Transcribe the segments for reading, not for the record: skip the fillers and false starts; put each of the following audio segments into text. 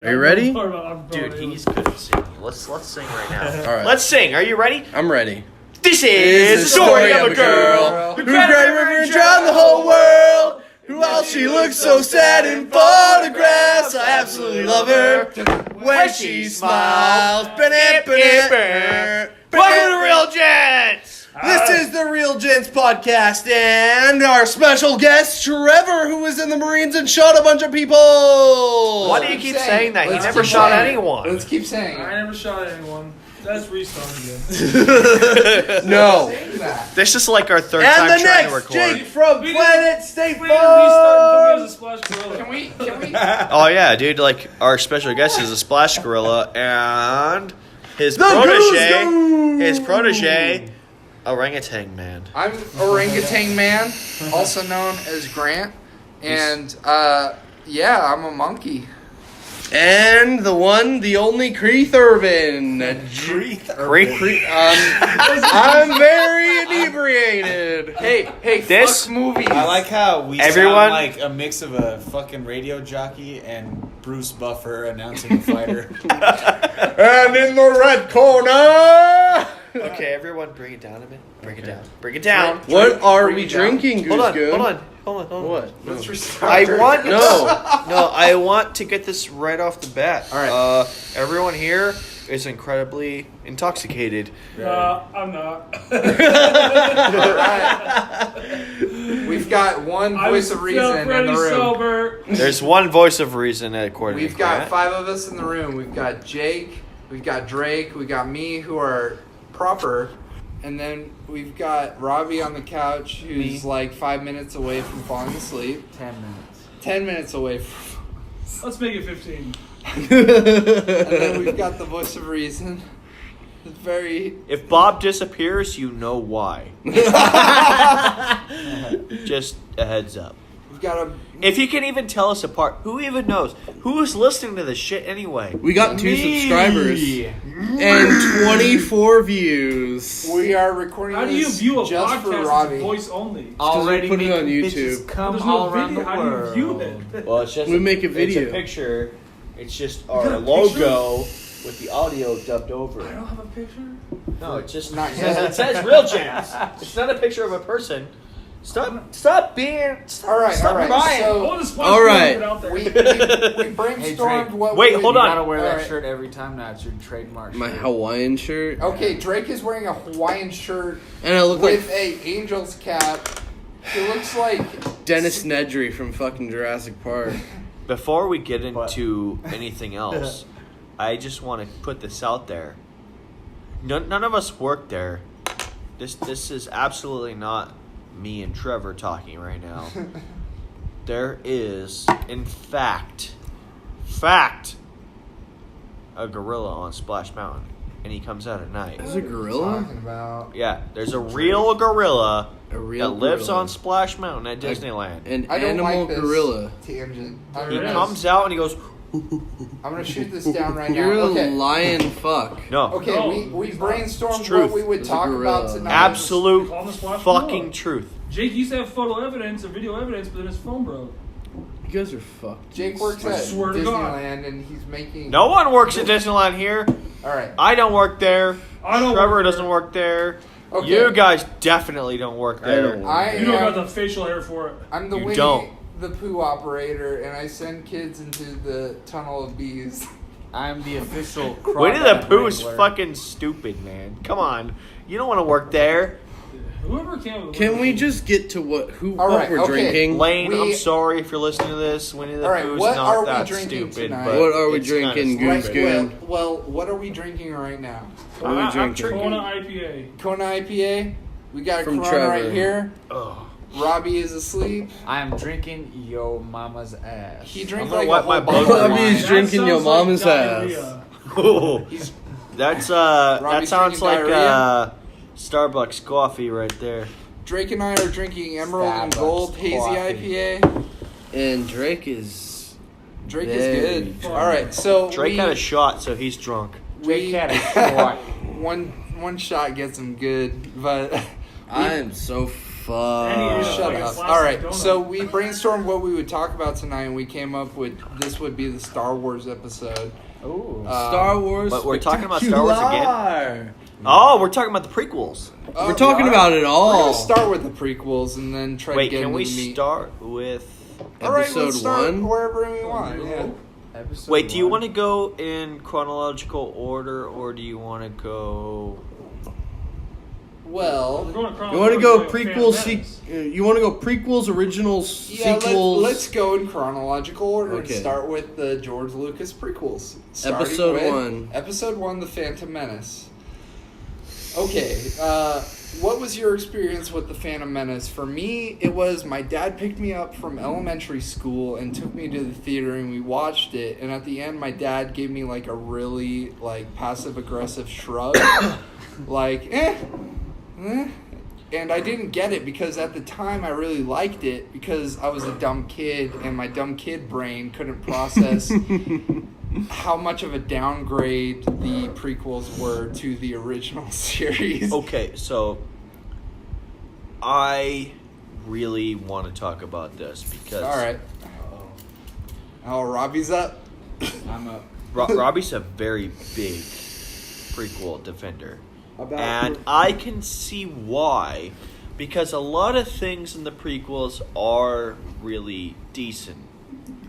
Are you ready? Dude, he's good at singing. Let's sing right now. All right. Let's sing. Are you ready? I'm ready. This is the story of a girl who cried a river and drowned the whole world. Who, while she looks so sad in photographs, I absolutely love her when she smiles. Welcome to Real Gents! This is the Real Gents podcast, and our special guest, Trevor, who was in the Marines and shot a bunch of people. Why do you keep saying that? He never shot anyone. Let's keep saying it. I never shot anyone. That's restart again. No. This is like our third And time the trying to next, record. Jake from Planet State We didn't restart until we had a Farm. splash gorilla. Can we? Oh yeah, dude! Like our special guest is a splash gorilla, and his The Geuze Goon. protege, orangutan man. I'm Orangutan Man, also known as Grant, and yeah, I'm a monkey. And the one, the only Creeth Irvin. I'm very inebriated. Hey, This- fuck movies. I like how we Everyone- sound like a mix of a fucking radio jockey and Bruce Buffer announcing a fighter. And in the red corner. Okay, everyone, bring it down a bit. Bring it down. Bring it down. What are we Bring it down. drinking, Hold Geuze on. Goon? Hold on. What? Let's restart. I want No. I want to get this right off the bat. All right. Everyone here is incredibly intoxicated. I'm not. Alright. We've got one voice of reason in the pretty room. sober. There's one voice of reason according We've to got Grant. 5 of us in the room. We've got Jake, we've got Drake, we got me, who are proper, and then we've got Robbie on the couch, who's like 5 minutes away from falling asleep. 10 minutes away from. Let's make it 15. And then we've got the voice of reason. It's very. If Bob disappears, you know why. Just a heads up. We've got a. If you can even tell us apart, who even knows? Who's listening to this shit anyway? We got 2 subscribers and 24 views. We are recording How do you this view a just for podcast Robbie. as voice only? Already put it on YouTube. There's no video. How do you view it? Well, it's just We make a video. It's a picture. It's just got our a logo with the audio dubbed over I it. don't have a picture. No, it's just Not it yet. says Real Gents. It's not a picture of a person. Stop being. All right. crying. So Hold the splash All right. gorilla out there. we brainstormed what. Wait, we would- hold on. You gotta wear that Alright. shirt every time now. It's your trademark My shirt. Hawaiian shirt. Okay, Drake is wearing a Hawaiian shirt And I look with like a Angels cap. He looks like Dennis Nedry from fucking Jurassic Park. Before we get into anything else, I just want to put this out there. None of us work there. This is absolutely not me and Trevor talking right now. There is, in fact, a gorilla on Splash Mountain, and he comes out at night. There's a gorilla? talking about. Yeah, there's a real gorilla A real that lives gorilla. on Splash Mountain at Disneyland. An I don't animal like this gorilla. tangent. He comes out and he goes, I'm gonna shoot this down right now. You're a Okay. lion fuck. no. Okay, No, we it's not. brainstormed It's truth. what we would It's a talk gorilla. about tonight. Absolute Call him the Splash fucking Gorilla. truth. Jake used to have photo evidence or video evidence, but then his phone broke. You guys are fucked. Jake works I at swear to God. Disneyland and he's making. No one works at Disneyland here. All right. I don't work there. I don't Trevor work doesn't there. work there. Okay. You guys definitely don't work I there. don't work I You don't am- got the facial hair for it. I'm the You Winnie don't. the Pooh operator, and I send kids into the tunnel of bees. I'm the official. Winnie the crawdad Pooh is wrangler. fucking stupid, man. Come on. You don't want to work there. Whoever can. Can we just get to what All what right, we're okay. drinking? Lane, I'm We- sorry if you're listening to this. Winnie the All right, Pooh's what not are we that drinking stupid. tonight? But What are we it's kinda drinking, stupid. Geuze Goon? Well, what are we drinking right now? What are we I'm drinking? drinking- Kona IPA. Kona IPA. We got a From Corona Trevor. right here. Ugh. Robbie is asleep. I am drinking yo mama's ass. He drinks I'm gonna like wipe a my whole bottle butt. of Robbie's wine. That drinking your sounds like mama's diarrhea. ass. He's That's that Robbie's sounds like drinking diarrhea. Starbucks coffee right there. Drake and I are drinking Emerald and Starbucks Gold Hazy coffee. IPA. And Drake is Drake very is good. drunk. All right, so Drake had a shot, so he's drunk. we Drake had a shot. one shot gets him good, but I am so Any Shut like a up. plastic All right, donut. so we brainstormed what we would talk about tonight, and we came up with this would be the Star Wars episode. Ooh. Star Wars. But we're talking about Star Wars again? Spectacular. Oh, we're talking about the prequels. We're talking about it We're all. gonna start with the prequels and then try Wait, to get can into we the meat. start with... All right, Episode let's start 1? wherever we want. Yeah. Episode Wait, do you 1. want to go in chronological order, or do you want to go... Well, We're going You want to go chronological prequels? Phantom Menace. You want to go prequels, originals, yeah. sequels? Let's go in chronological order and Okay. start with the George Lucas prequels. Starting Episode with 1. Episode 1, The Phantom Menace. Okay, what was your experience with The Phantom Menace? For me, it was my dad picked me up from elementary school and took me to the theater and we watched it. And at the end, my dad gave me like a really like passive-aggressive shrug. Like, eh. And I didn't get it because at the time I really liked it because I was a dumb kid and my dumb kid brain couldn't process how much of a downgrade the prequels were to the original series. Okay, so I really want to talk about this because All right. Oh, Robbie's up. I'm up. Robbie's a very big prequel defender. And I can see why, because a lot of things in the prequels are really decent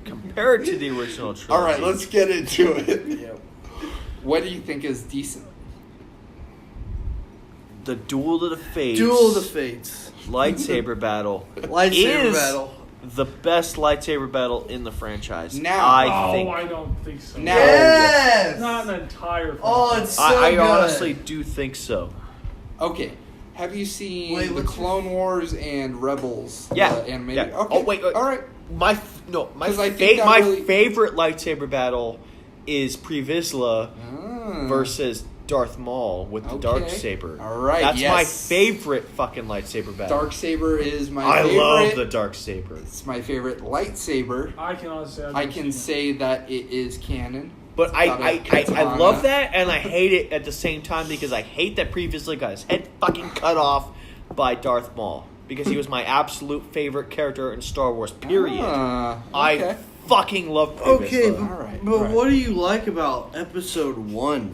compared to the original trilogy. All right, let's get into it. Yep. What do you think is decent? The Duel of the Fates. Duel of the Fates. Lightsaber battle. Lightsaber is battle. the best lightsaber battle in the franchise. Now- I think. I don't think so. Now- Yes. Not an entire. Oh, it's so I good. honestly do think so. Okay. Have you seen Wait, the what's Clone Wars and Rebels? Yeah. Animated? Yeah. Okay. Oh wait. All right. My 'Cause I think that my really- favorite lightsaber battle is Pre Vizsla Ah. versus Darth Maul with the dark Okay. saber. All right, That's my yes. favorite fucking lightsaber battle. Dark saber is my I favorite. love the dark saber. It's my favorite lightsaber. I can honestly. I've I never can seen say that it is canon. But It's got a I katana. love that and I hate it at the same time because I hate that Pre Vizsla got his head fucking cut off by Darth Maul because he was my absolute favorite character in Star Wars. Period. Ah, I okay. fucking love Pre Okay, Vizsla. but, Alright, but alright. what do you like about episode 1?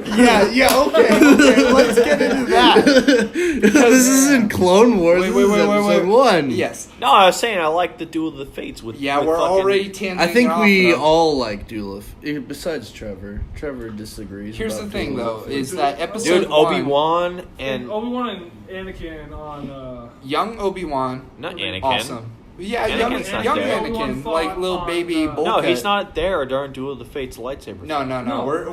yeah, okay. Let's get into that. This isn't Clone Wars. Wait, this wait, is wait, wait, episode wait. 1. Yes. No, I was saying I like the Duel of the Fates with. Yeah, with we're fucking- already tangling I think off, we though. all like Duel of... Besides Trevor. Trevor disagrees. Here's the about thing, Duel though, of is Fates. that episode Dude, 1, Obi-Wan And and Obi-Wan and Anakin on. young Obi-Wan, not Anakin. awesome. Yeah, Anakin's not young there. Anakin, Obi-Wan like fought little on, baby no, bowl No, he's cut. not there during Duel of the Fates lightsaber. No, we're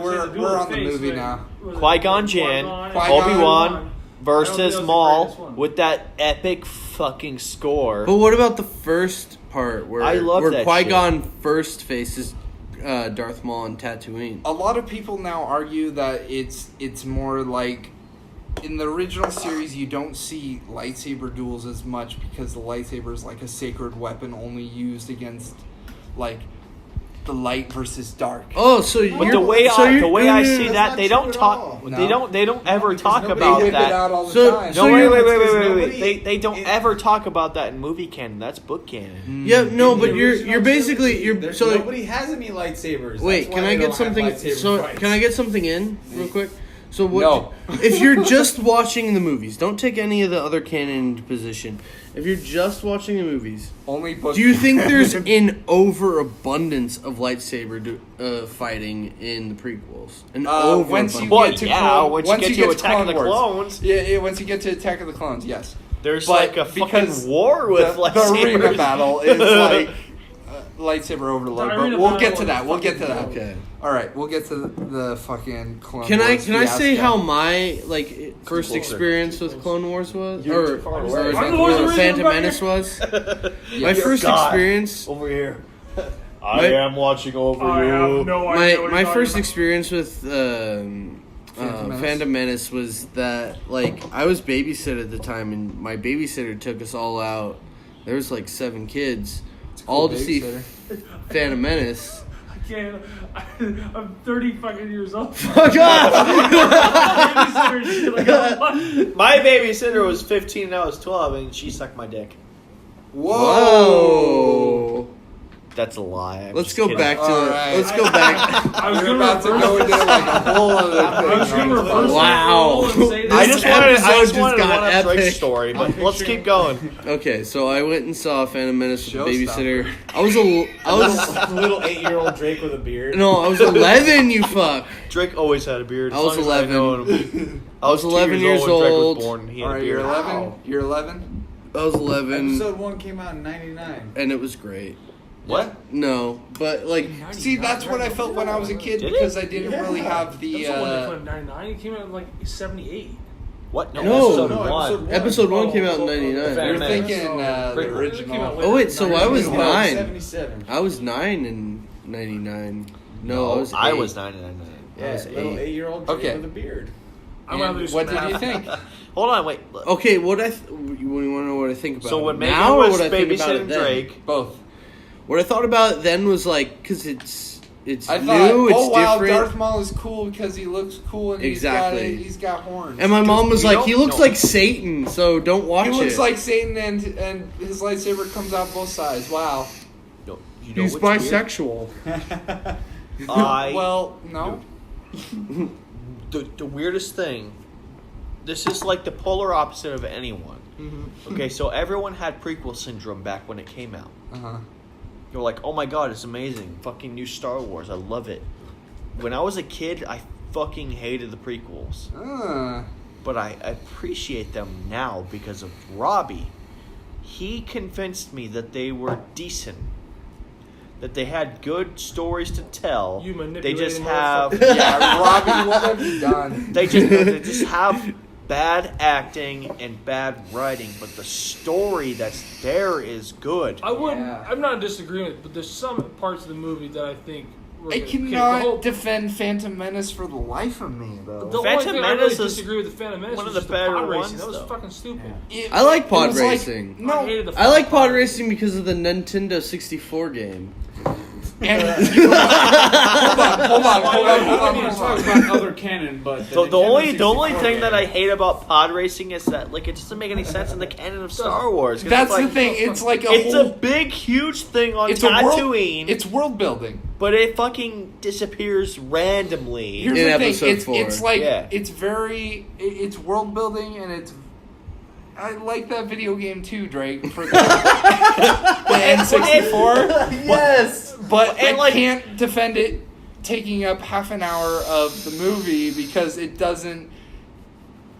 on the movie now. Qui-Gon Jinn, Qui-Gon, Obi-Wan versus I don't think that was the Maul greatest one. with that epic fucking score. But what about the first part where, I love where that Qui-Gon first faces Darth Maul and Tatooine? A lot of people now argue that it's more like in the original series you don't see lightsaber duels as much because the lightsaber is like a sacred weapon only used against like the light versus dark. Oh, so But you're, the way so I you're- the way I see that's that not they true don't at talk all. No. they don't ever talk They about whip it that. out all the So- time. so No, you're- wait. They don't ever talk about that in movie canon. That's book canon. Yeah, no, but The you're original basically trilogy, you're so. nobody has any lightsabers. Wait, That's can why I they get don't have something? lightsaber So fights. can I get something in real quick? So what? No. If you're just watching the movies, don't take any of the other canon into position. If you're just watching the movies, Only book. do you think there's an overabundance of lightsaber fighting in the prequels? An once you overabundance. Well, get to yeah, Clone- once once you you get to get to Attack of the Clone Wars. Clones, Yeah, once you get to Attack of the Clones, yes. there's But like a because fucking war with the lightsabers. arena battle is like lightsaber overload. The But arena we'll get battle to that. is We'll get to that. fucking Okay. All right, we'll get to the fucking Clone Can I Wars say fiasco. how my first closer. experience with Clone Wars was, You're or too far or away. I'm the one who's Phantom reading Menace was? My Yes. first God. experience. Over here. I My- am watching over I have you. no idea. My what my you're first talking experience with Menace? Phantom Menace was that I was babysitter at the time, and my babysitter took us all out. There was 7 kids, cool all to see babysitter. Phantom Menace. can't. I'm 30 fucking years old. Fuck off! My babysitter was 15 and I was 12, and she sucked my dick. Whoa. That's a lie. I'm Let's just go kidding. back to All it. right. Let's go back. I was We're gonna about to reverse go into like a whole other I was thing. gonna reverse Wow. the role and say I this. just wanted episode to got one up Drake's epic. story, but let's keep going. Okay, so I went and saw Phantom Menace with the Showstopper. babysitter. I was Little 8-year-old Drake with a beard. no, I was 11. You fuck. Drake always had a beard. I was 11. I was 11 2 years when Drake old. was born. He had All a right, you're beard. 11. You're 11. I was 11, Episode 1 came out in 99. and it was great. What? No, but like, See, that's what I felt when I was a kid Did it? because I didn't really have the. That's the one that came out in 99. It came out in like 78. What? No. episode No, one. episode 1 came out in 99. You're Phantom Menace. thinking the It original. came out later. Oh wait, so I was 9. 77. I was 9 in 99. No, I was 8. I was 99. I was Yeah, little 8. 8-year-old Drake Okay. with a beard. I'm gonna And lose what some did you math. think? Hold on, wait. Look. Okay, you want to know what I think about So it when Megan now, or was what I think about it babysitting then? Drake, Both. What I thought about it then was like, because it's I new, thought, it's oh wow, different. Darth Maul is cool because he looks cool and Exactly. he's got horns. And my mom was we like, don't he looks know. like Satan, so don't watch he it. looks like Satan and his lightsaber comes out both sides. Wow. no, you know he's what's weird? bisexual. Well, no. The weirdest thing. This is like the polar opposite of anyone. Okay, so everyone had prequel syndrome back when it came out. Uh-huh. You're like, oh my god, it's amazing. Fucking new Star Wars. I love it. When I was a kid, I fucking hated the prequels. But I appreciate them now because of Robbie. He convinced me that they were decent. That they had good stories to tell. You They manipulating just have Yeah, Robbie, what have you done? they just have bad acting and bad writing, but the story that's there is good. I wouldn't. Yeah. I'm not in disagreement, but there's some parts of the movie that I think. Were, I okay, cannot the whole- defend Phantom Menace for the life of me, though. The Phantom only thing I Menace really is disagree with the Phantom Menace one of was the just better pod racing. ones, That was though. fucking stupid. I like It pod was like- racing. I no, hated the I like fucking pod racing because of the Nintendo 64 game. and Uh, hold on. I mean, talk about other canon, but The only thing that I hate about pod racing is that like it doesn't make any sense in the canon of Star Wars. 'Cause That's it's like, the thing. It's like It's whole, a big, huge thing on it's a world. Tatooine, It's world building. but it fucking disappears randomly. Here's In the thing. episode 4. It's like Yeah. it's very. It's world building and it's. I like that video game too, Drake, for the N64. Yes! But And, I like- can't defend it taking up half an hour of the movie because it doesn't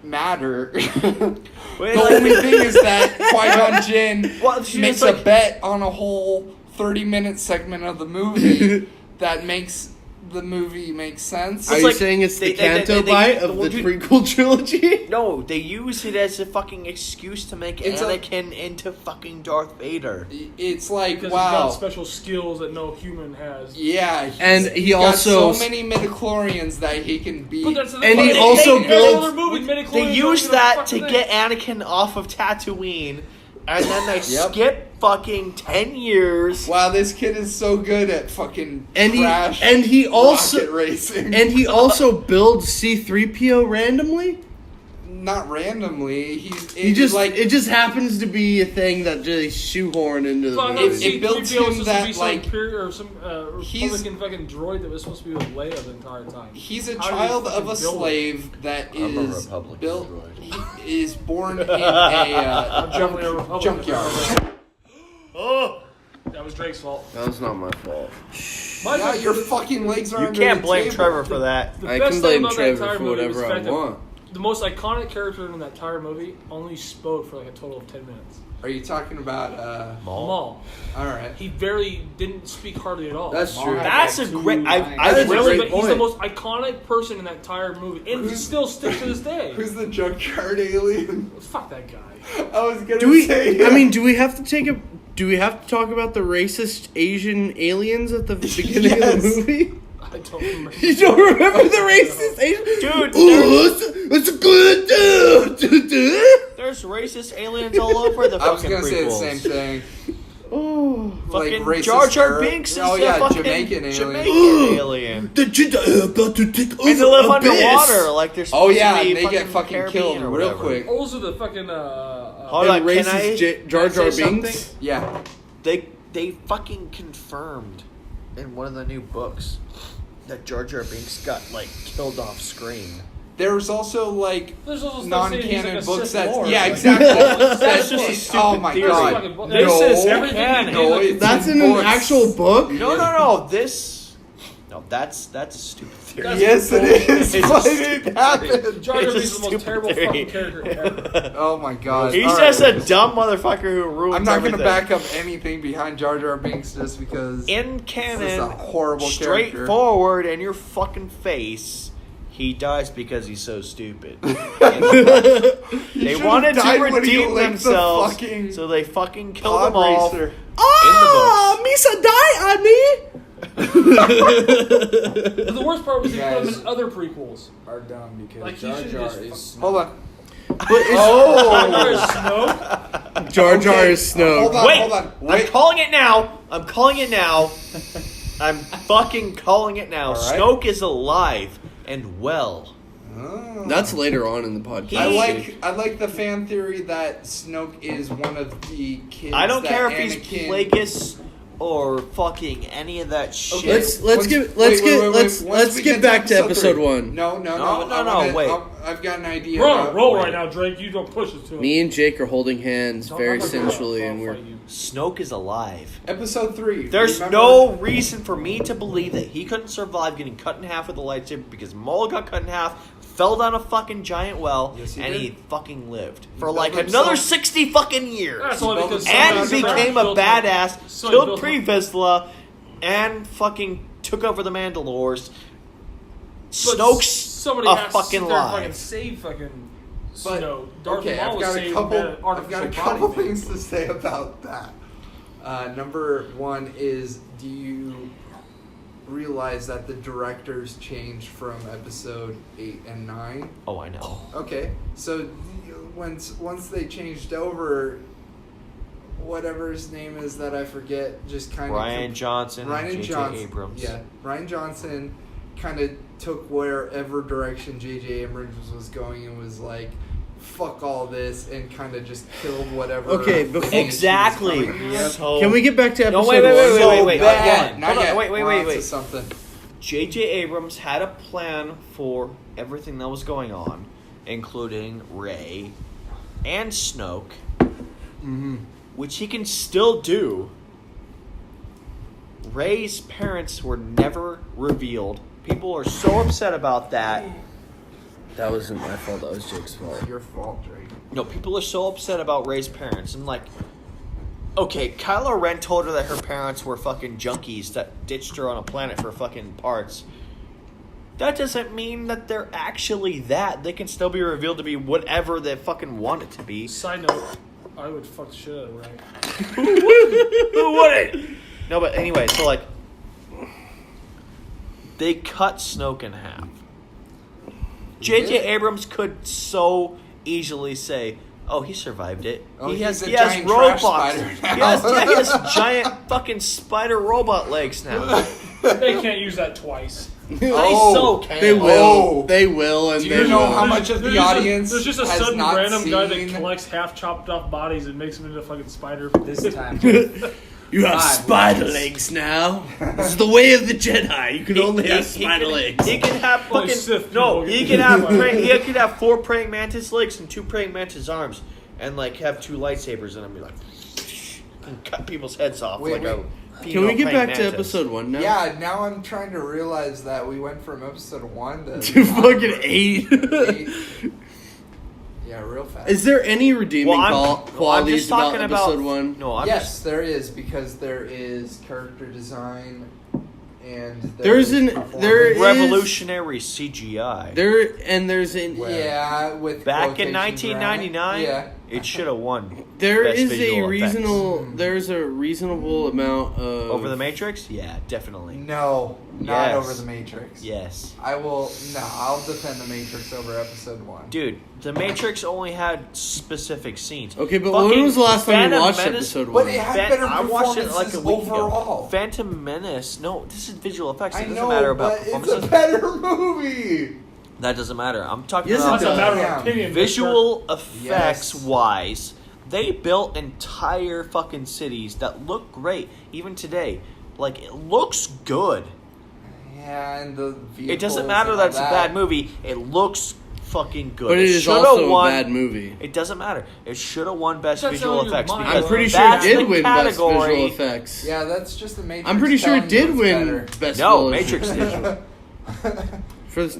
matter. Wait, The like- only thing is that Qui-Gon Jinn Well, she makes was a like- bet on a whole 30-minute segment of the movie that makes the movie make sense. Are It's you like saying it's the they- Canto they- bite they- of the dude- prequel trilogy? No, they use it as a fucking excuse to make It's a- Anakin into fucking Darth Vader. It's like, Because he's wow. got special skills that no human has. Yeah, And he got also- so many midichlorians that he can beat. But that's the And thing. he They- also they- builds- other movies, They midichlorians use don't even that fucking to thing. get Anakin off of Tatooine, and then they Yep. skip fucking 10 years. Wow, this kid is so good at fucking And trash he also rocket racing. and he also builds C-3PO randomly. Not randomly. He just it just happens to be a thing that just shoehorn into the Fuck, movie. It builds C-3PO was him supposed to that, be some like- Imperial or some He's- Republican fucking droid that was supposed to be with Leia the entire time. He's a How do you child of fucking a build it? slave that I'm a is Republican built. droid. He is born in a Definitely a Republican. junkyard. Oh, That was Drake's fault. That was not my fault. Yeah, your fucking legs are you under can't the blame table. Trevor for that. The I best can thing blame about that Trevor entire for movie was whatever the I fact that want. The most iconic character in that entire movie only spoke for like a total of 10 minutes. Are you talking about? Maul. All right. He barely didn't speak hardly at all. That's true. That's a great. I That is a really. great He's the point. most iconic person in that entire movie, and he still sticks to this day. Who's the junkyard alien? Fuck that guy. I was gonna Do we? say. I mean, do we have to take a? Do we have to talk about the racist Asian aliens at the beginning of Yes. the movie? I don't remember. You don't remember the racist Asian Dude, Ooh, it's a good dude. There's racist aliens all over the I was fucking gonna say the prequels. same thing. Oh. Fucking racist Jar Jar Arab- Binks is oh, a yeah, fucking Jamaican alien. Jamaican alien. The Jedi are about to take over And they live abyss. underwater, like they're Oh supposed yeah, to be and they get fucking Caribbean killed or real whatever. quick. Those are the fucking. Hold And on, can I racist Jar can I Jar say Binks. something? Yeah. They fucking confirmed in one of the new books that Jar Jar Binks got like killed off screen. There's also like There's also stuff saying he's non-canon like a books Sith that Lord. yeah Like, exactly. That's just a stupid oh my theory. god. This is everything canon. you need, like, That's in an actual book? No. That's a stupid theory. That's Yes, it is. It's a But stupid it happened. Jar Jar It's a Binks is the most stupid terrible theory. fucking character ever. Oh my god. He's All just right. a dumb motherfucker who ruins I'm not everything. gonna back up anything behind Jar Jar Binks just because In this is canon, a horrible character. straightforward in your fucking face, he dies because he's so stupid. They should've wanted to died when he redeem licked the themselves, fucking so they fucking killed pod them all racer. Ah, Misa die on me. But the worst part was he put him Guys. in other prequels. Are dumb because Like, he Jar should Jar just is. Hold on. Oh, Snoke. Jar Jar is Hold Snoke. on, Wait, hold on. I'm Wait. calling it now. I'm fucking calling it now. All right. Snoke is alive and well. Oh. That's later on in the podcast. I like the fan theory that Snoke is one of the kids. I don't that care if he's Anakin- Plagueis or fucking any of that shit. Okay. Let's Once- get Once let's we get back to episode three. 1. No. Wait. I've got an idea. Bro, about, roll wait. right now, Drake. You don't push it to him. Me and Jake are holding hands Don't- very I'm not gonna sensually, and we're fight you. Snoke is alive. Episode 3. There's Remember- no reason for me to believe that he couldn't survive getting cut in half with a lightsaber because Maul got cut in half, fell down a fucking giant well, Yes, he and did. he fucking lived for built like himself- another 60 fucking years. That's only because And somebody became a built badass, somebody killed built Pre Vizsla, and fucking took over the Mandalores. But Snoke's somebody a has to fucking sit there and fucking live. save fucking But, Snoke. Darth okay, Maul I've was got a saving couple. that I've got a artificial couple body things to say about that. Number one is, do you realize that the directors changed from episode 8 and 9? Oh, I know. Okay, so once they changed over, whatever his name is that I forget, just kind Ryan of Johnson and Ryan J.J. Johnson. Abrams. Yeah, Ryan Johnson kind of took wherever direction J.J. Abrams was going and was like, fuck all this, and kind of just killed whatever. Okay, thing before- she was Exactly. coming with. So, Can we get back to episode No, wait, 1? wait. Not Hold yet. on. Not Hold on. yet. Wait. We're on to something. J.J. Abrams had a plan for everything that was going on, including Rey and Snoke, which he can still do. Rey's parents were never revealed. People are so upset about that. That wasn't my fault. That was Jake's fault. Your fault, Drake. No, people are so upset about Rey's parents. And like, okay, Kylo Ren told her that her parents were fucking junkies that ditched her on a planet for fucking parts. That doesn't mean that they're actually that. They can still be revealed to be whatever they fucking want it to be. Side note, I would fuck the shit out of Rey. Who wouldn't? No, but anyway, so like, they cut Snoke in half. J.J. Abrams could so easily say, "Oh, he survived it. Oh, he has he's a giant robots. trash spider He now." he has giant fucking spider robot legs now." They can't use that twice. They so can. They will. Oh. They will. And Do they you know will. how much of the audience There's just a has sudden not random guy that seen- collects half chopped off bodies and makes them into a fucking spider. This time. You have God, spider Lucas. legs now. This is the way of the Jedi. You can only have spider legs. He can have Only fucking Sith no. people He get can to have do he could have 4 praying mantis legs and 2 praying mantis arms, and like have 2 lightsabers in them. Be like, and cut people's heads off Wait, like wait. a. Can we get praying back to mantis. episode 1 now? Yeah, now I'm trying to realize that we went from episode 1 to To fucking 8. 8. Yeah, real fast. Is there any redeeming Well, I'm qualities just talking about about episode 1? No, I'm Yes, just. there is, because there is character design and There's an- performance. there is- Revolutionary CGI. There's an Yeah, with Back in quotations 1999? around it. It should have won. There Best is visual effects. There's a reasonable amount of Over the Matrix? Yeah, definitely. No, not Yes. over the Matrix. Yes. I'll defend the Matrix over episode 1. Dude, the Matrix only had specific scenes. Okay, but Fucking when was the last time you Phantom watched Menace- episode But 1? it had better I watched it performances like a week overall. ago. Phantom Menace. No, this is visual effects. I It doesn't know, matter about but it's performances. a better movie. That doesn't matter. I'm talking Yes, it about That's a matter Yeah. of opinion. visual Yes. effects wise. They built entire fucking cities that look great even today. Like, it looks good. Yeah, and the vehicles It doesn't matter and that all it's a bad movie. It looks fucking good. But it is shoulda also won. a bad movie. It doesn't matter. It should have won Best That's Visual on your Effects mind. because I'm pretty sure that's it did the win Best category. Visual Effects. Yeah, that's just the Matrix. I'm pretty sure it telling you did it's win better. Best No, Visual Matrix did.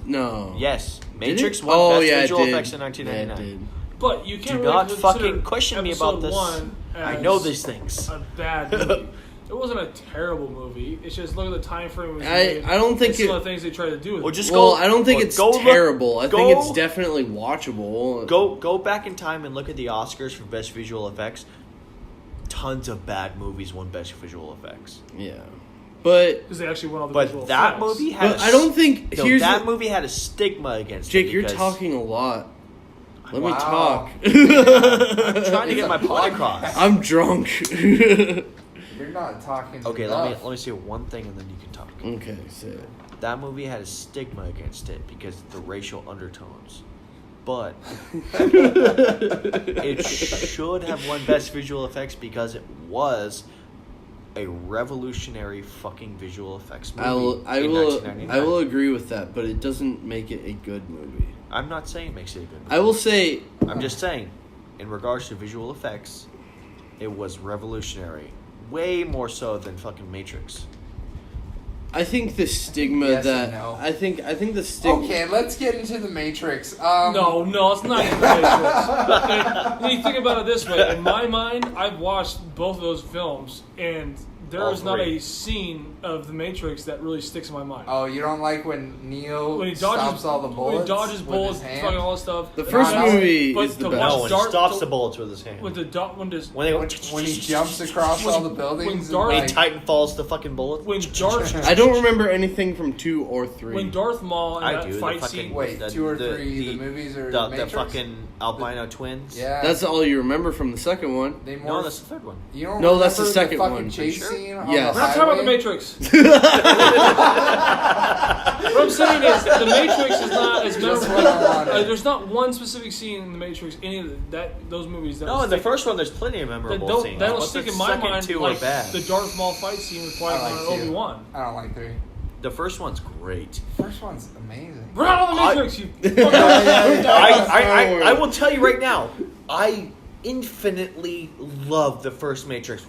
No. Yes, Did Matrix it? won Oh, Best yeah, it Visual did. Effects in Yeah, 1999. it did. But you can't Do really not consider fucking question me about episode this. 1 I as know these things. A bad movie. It wasn't a terrible movie. It's just look at the time frame it was made. I don't think and some it. of the things they tried to do with Well, it. just Well, go. I don't think well, it's go look- terrible. I think go- it's definitely watchable. Go back in time and look at the Oscars for Best Visual Effects. Tons of bad movies won Best Visual Effects. Yeah, but Because they actually won all the visual But that effects. movie had. but I don't think No, here's that the- movie had a stigma against Jake, it. you're because talking a lot. Let me Wow. talk. I'm trying to It's get a my point podcast. across. I'm drunk. You're not talking. Okay, enough. let me say one thing and then you can talk. Okay, say it. That movie had a stigma against it because of the racial undertones. But it should have won Best Visual Effects because it was a revolutionary fucking visual effects movie I will in 1999. agree with that, but it doesn't make it a good movie. I'm not saying it makes it a good movie. I will say I'm just saying, in regards to visual effects, it was revolutionary. Way more so than fucking Matrix. I think the stigma Yes that and no. I think the stigma. Okay, let's get into the Matrix. No, it's not even Matrix. You think about it this way. In my mind, I've watched both of those films, and there All is not three. a scene of the Matrix that really sticks in my mind. Oh, you don't like when Neo When he stops dodges all the bullets? when he dodges with bullets, his hand? fucking all that stuff. The first No, movie but is the to best. watch No, when he Dark- stops to- the bullets with his hand. When the when does When they when he jumps across all the buildings. Darth- when and he Titan falls the fucking bullet. when Darth I don't remember anything from 2 or 3. when Darth Maul in I that do. The fight fucking scene. Wait, the- 2 or the- 3, the the- movies or the Matrix? fucking albino twins. Yeah. That's all you remember from the second one. They No, morph. that's the third one. You don't No, that's the remember second fucking one. chase Sure? scene on Yes. the We're not talking about the highway? Matrix. What I'm saying is the Matrix is not as Just memorable. what I wanted. There's not one specific scene in the Matrix, any of those movies that No, will in the stick- first one, there's plenty of that memorable don't scenes. that'll But stick the in my second mind two like are bad. the Darth Maul fight scene with I Qui-Gon like and two. Obi-Wan. I don't like 3. The first one's great. First one's amazing. We're not on the Matrix, you I will tell you right now, I infinitely love the first Matrix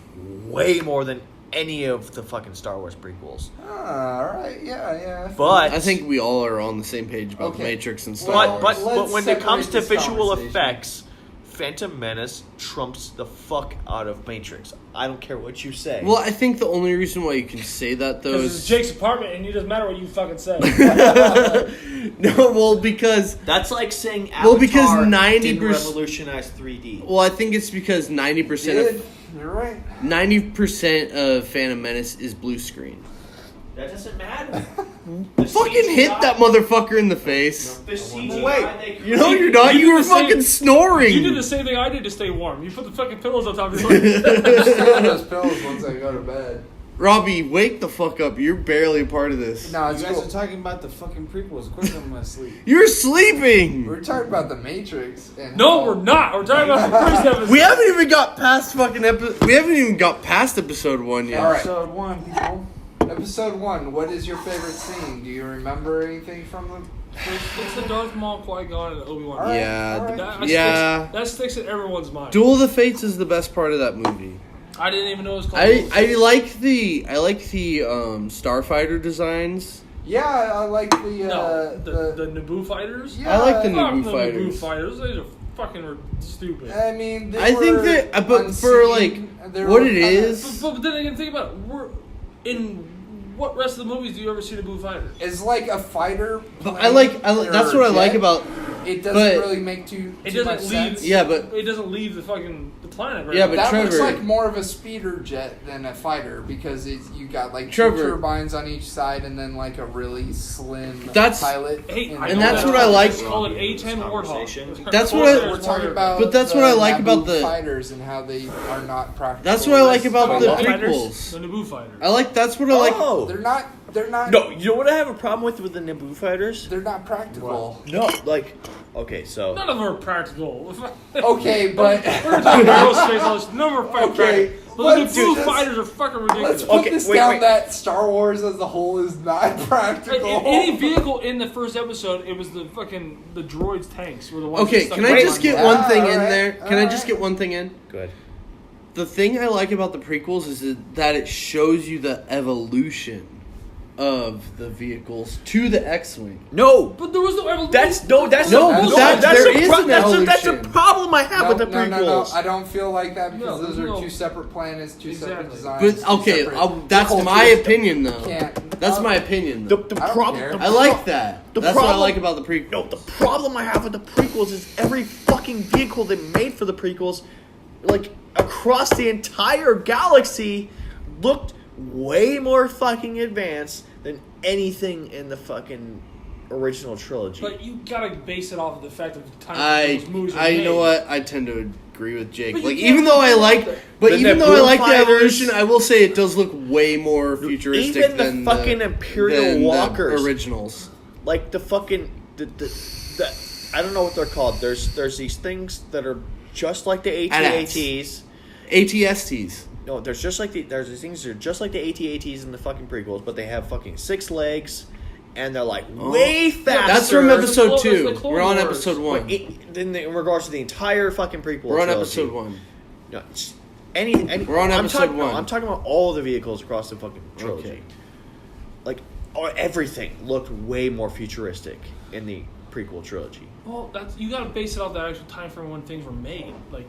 way more than any of the fucking Star Wars prequels. Alright, yeah. But I think we all are on the same page about Okay. Matrix and Star but Wars. but when it comes to Let's separate this visual conversation. effects, Phantom Menace trumps the fuck out of Matrix. I don't care what you say. Well, I think the only reason why you can say that though Because it's is Jake's apartment, and it doesn't matter what you fucking say. no, well because That's like saying Avatar Well, because 90% didn't revolutionize 3D. well I think it's because 90% Did. of You're right. 90% of Phantom Menace is blue screen. That doesn't matter. Fucking hit that motherfucker in the face. The CGI Wait, they You know you're not. You You did were the same- fucking snoring. You did the same thing I did to stay warm. You put the fucking pillows on top of your head. I'm stealing those pills once I go to bed. Robbie, wake the fuck up. You're barely a part of this. No, You it's guys cool. are talking about the fucking prequels. Of course I'm gonna sleep. You're sleeping. We're talking about the Matrix. And No, how- we're not. We're talking about the first episode. We haven't even got past fucking We haven't even got past episode 1 yet. All right. Episode 1, people. Episode 1. What is your favorite scene? Do you remember anything from the first? It's the Darth Maul, Qui-Gon, and Obi-Wan. All right, Yeah, all right. That sticks in everyone's mind. Duel of the Fates is the best part of that movie. I didn't even know it was called. Duel of the I Fates. like the Starfighter designs. Yeah, I like the No, the Naboo fighters. Yeah, I like the Fuck Naboo the fighters. Naboo fighters. Those are fucking stupid. I mean, they I think were that- but for, like, unseen. They what were it kinda- is- But then again, think about it. We're in what rest of the movies do you ever see Naboo fighters? It's like a fighter. But plane that's or what I like jet. about it doesn't But- really make too It much doesn't leave. sense. Yeah, but- it doesn't leave the planet. Right? Yeah, but that looks Trevor- like more of a speeder jet than a fighter because you got like Trevor- 2 turbines on each side and then like a really slim That's- pilot. Hey, in I the And know that's middle. what I like- It's called an A-10 This conversation. Warthog. That's what I- We're talking about. But that's the what I like about Naboo the- fighters and how they are not practical. That's what I like about Oh, the what fighters? prequels. The Naboo fighter. That's what I like. Oh. They're not. They're not. No, you know what I have a problem with the Naboo fighters? They're not practical. No, like, okay, so None of them are practical. Okay, but We're talking aerospace. All this. None of them are Okay, practical. But the let's- Naboo let's- fighters are fucking let's ridiculous. put Okay, this wait, down wait. that Star Wars as a whole is not practical. Any vehicle in the first episode, it was the droids' tanks were the ones. Okay, that stuck can I in just the get Yeah, one thing in alright, there? Can I just alright. get one thing in? good. The thing I like about the prequels is that it shows you the evolution of the vehicles to the X-wing. No, But there was no evolution. that's No, that's there is an that's a evolution. problem I have with the No, prequels. I don't feel like that because No, those are no. 2 separate planets, 2 separate Exactly. designs. But 2 okay, separate that's cultures. my opinion though. Can't. That's my opinion The, though. the I don't problem. care. I like that. The That's what I problem- like about the prequels. No, the problem I have with the prequels is every fucking vehicle they made for the prequels, like across the entire galaxy, looked way more fucking advanced than anything in the fucking original trilogy. But you gotta base it off of the fact of the time those movies were you made. know what? I tend to agree with Jake. But you Like can't even though I really like, do that. but The even though I Naboo like the fighters- evolution, I will say it does look way more futuristic Even the than fucking the, Imperial than the walkers. originals. Like the fucking the I don't know what they're called. There's these things that are just like the AT-ATs. ATSTs. No, there's these things that are just like the AT-ATs in the fucking prequels, but they have fucking 6 legs, and they're like way faster. That's from episode It's the 2. Clone We're on Wars. episode 1. In regards to the entire fucking prequel. We're on trilogy. episode 1. No, it's any We're on I'm episode talking, 1. I'm talking about all the vehicles across the fucking trilogy. Okay. Like everything looked way more futuristic in the prequel trilogy. Well, you gotta base it off the actual time frame when things were made. Like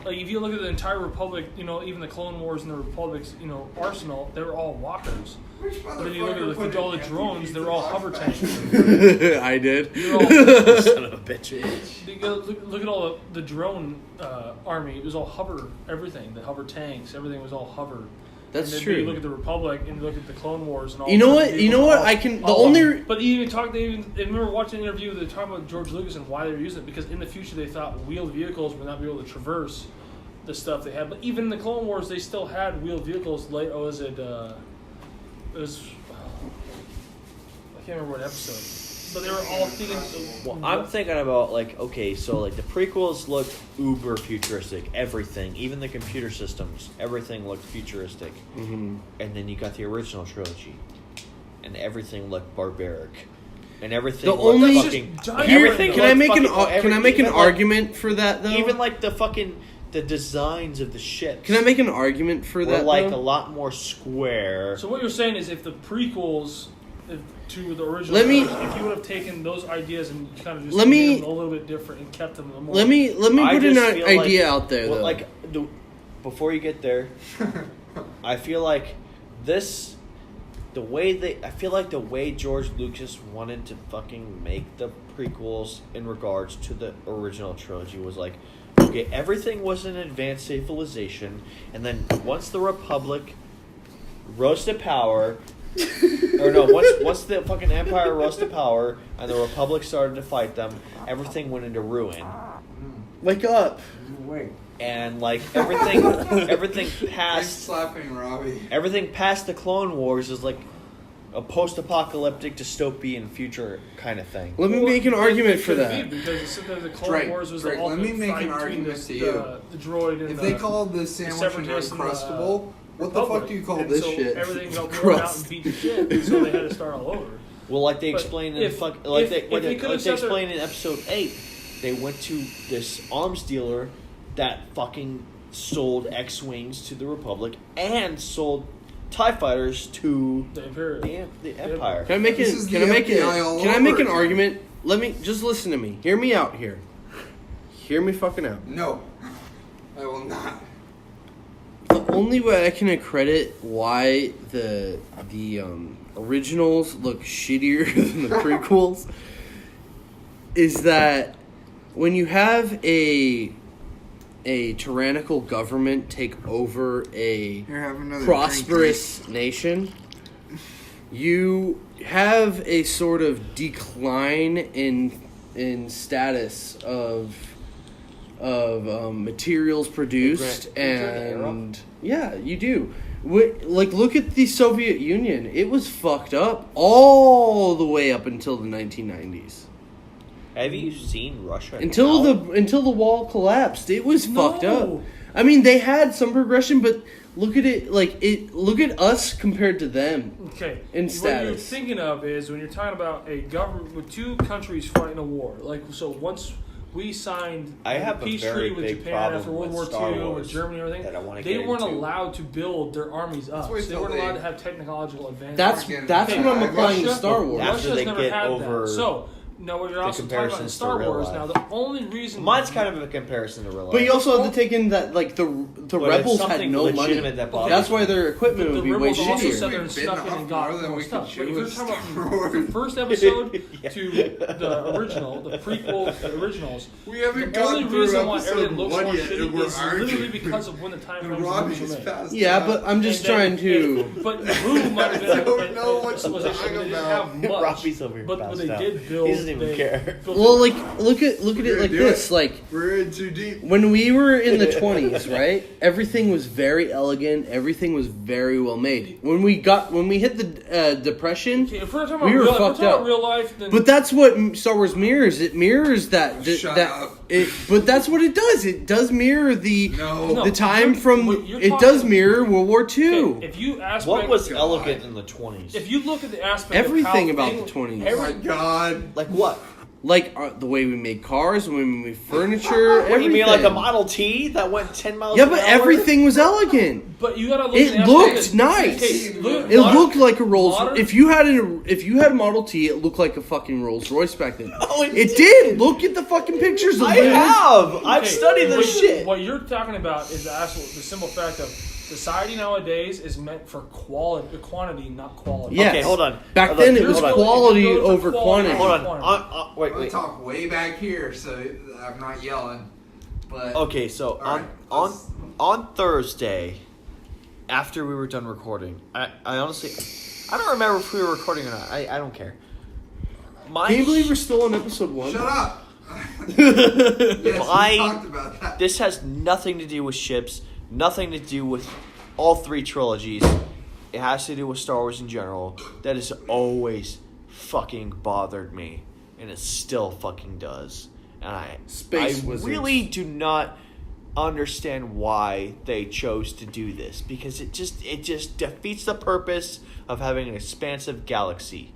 if you look at the entire Republic, even the Clone Wars and the Republic's, arsenal, they were all walkers. But then you look at all the drones, they were all hover tanks. I did. They're all, Son of a bitch. you go look at all the drone army. It was all hover everything. The hover tanks, everything was all hover. That's and then true. You look at the Republic and you look at the Clone Wars and all. You know the what? You vehicles know what? all- I can. The all only. of them. But you I remember watching an interview. They talking about George Lucas and why they were using it because in the future they thought wheeled vehicles would not be able to traverse the stuff they had. But even in the Clone Wars, they still had wheeled vehicles. It was. I can't remember what episode. But they were all thinking. Well, I'm thinking about so the prequels looked uber futuristic. Everything, even the computer systems, everything looked futuristic. Mm-hmm. And then you got the original trilogy, and everything looked barbaric, and everything. The looked only- fucking. Here, everything Can I looked make an fucking- Can I make an even like- argument for that though? Even like the designs of the ships. Can I make an argument for were that? like though? a lot more square. So what you're saying is if the prequels to the original, Let me- if you would have taken those ideas and kind of just Let me- made them a little bit different and kept them more. Let me I put an just feel idea like- out there well, though. Before you get there, I feel like I feel like the way George Lucas wanted to fucking make the prequels in regards to the original trilogy was like, okay, everything was an advanced civilization, and then once the Republic rose to power, or no, once the fucking Empire rose to power and the Republic started to fight them, everything went into ruin. Wake up. Wait. And like everything I'm past slapping Robbie. everything past the Clone Wars is like a post-apocalyptic dystopian future kind of thing. Let me make an argument for that. Because sometimes the Clone Drake, Wars was Drake, the let ultimate me make fight an between argument the, to you. the droid and If the they call this sandwich Separatists and the, Uncrustable, what the fuck do you call and this so shit? Everything got worn out Crust. and beat to shit, and so they had to start all over. Well, like they But explained if- in if they could've said explained in episode 8, they went to this arms dealer that fucking sold X-wings to the Republic and sold TIE fighters to The Imperial. the Empire. Can I make This it? is Can the I make it? FBI all Can I make over an again. argument? Let me just listen to me. Hear me out here. Hear me fucking out. No, I will not. The only way I can accredit why the originals look shittier than the prequels is that when you have a tyrannical government take over a prosperous nation, you have a sort of decline in status of materials produced, and yeah, you do. Like, look at the Soviet Union. It was fucked up all the way up until the 1990s. Have you seen Russia? Until the wall collapsed, it was fucked up. I mean, they had some progression, but look at it. Look at us compared to them. Okay. In What status. you're thinking of is when you're talking about a government with two countries fighting a war. Like, so once we signed I have the a peace very treaty with big Japan problem after World War with Star II, Wars with Germany and that I wanna everything, they get weren't into. allowed to build their armies up. wait So they till weren't they- allowed to have technological advantage. That's Okay, what I'm applying to Russia- Star Wars. After Russia's they never get had over that. So now what you're the also talking about in comparisons Star to real Wars life. now, the only reason Mine's kind of a comparison to real life. But you also have to take in that the But rebels it's had something no money. legitimate that bothers That's me. why their equipment the would be way rebels also shittier. sat there and We've snuck in bitten and off got more than more we stuff. could But if chew you're with talking Star about Wars. the first episode Yeah. to the original, the prequel, the originals, We haven't the only gone through reason why episode everything looks more 1 yet, and shitty we're is literally arguing. because of when the time And frames Robbie's were made. passed Yeah, out. but I'm just And then trying to. But who might have been? I don't know what you're was it- talking they didn't about. have much, Robbie's over here but passed they out. did build. He doesn't even they care. built Well, it. like look at it gonna like do this. it. Like We're in too deep. when we were in the 20s, right? Everything was very elegant. Everything was very well made. When we hit the depression, Okay, if we're talking about we were real, if we're fucked talking about up. real life, then But that's what Star Wars mirrors. It mirrors that. Shut that up. But that's what it does. It does mirror the No. the time from. what you're It talking- does mirror World War II. okay, if you aspect, What was God. elegant in the 20s? if you look at the aspect Everything of how about the 20s. Oh my god. Like what? Like the way we made cars, the way we made furniture, What, everything. you mean like a Model T that went 10 miles Yeah, an but hour? everything was elegant. But you gotta look. It at the looked aspect of- nice. Okay, It looked like a Rolls. modern- If you had a Model T, it looked like a fucking Rolls Royce back then. Oh, It did. Look at the fucking pictures. Of I it. have! I've Okay, studied this what- shit. What you're talking about is the simple fact of society nowadays is meant for quantity, not quality. Yes. Okay, hold on. Back Hold then, on. it was Hold on. quality If you go for over quality- quantity. Hold on. Quantity. Wait, I'm gonna wait. talk way back here, so I'm not yelling. But Okay, so All right, on Thursday, after we were done recording, I honestly, I don't remember if we were recording or not. I don't care. Can you believe we're still on episode 1? shut up. Yes, we I- talked about that. This has nothing to do with ships, nothing to do with all three trilogies. It has to do with Star Wars in general. That has always fucking bothered me, and it still fucking does. And Space I wizards. really do not understand why they chose to do this, because it just defeats the purpose of having an expansive galaxy.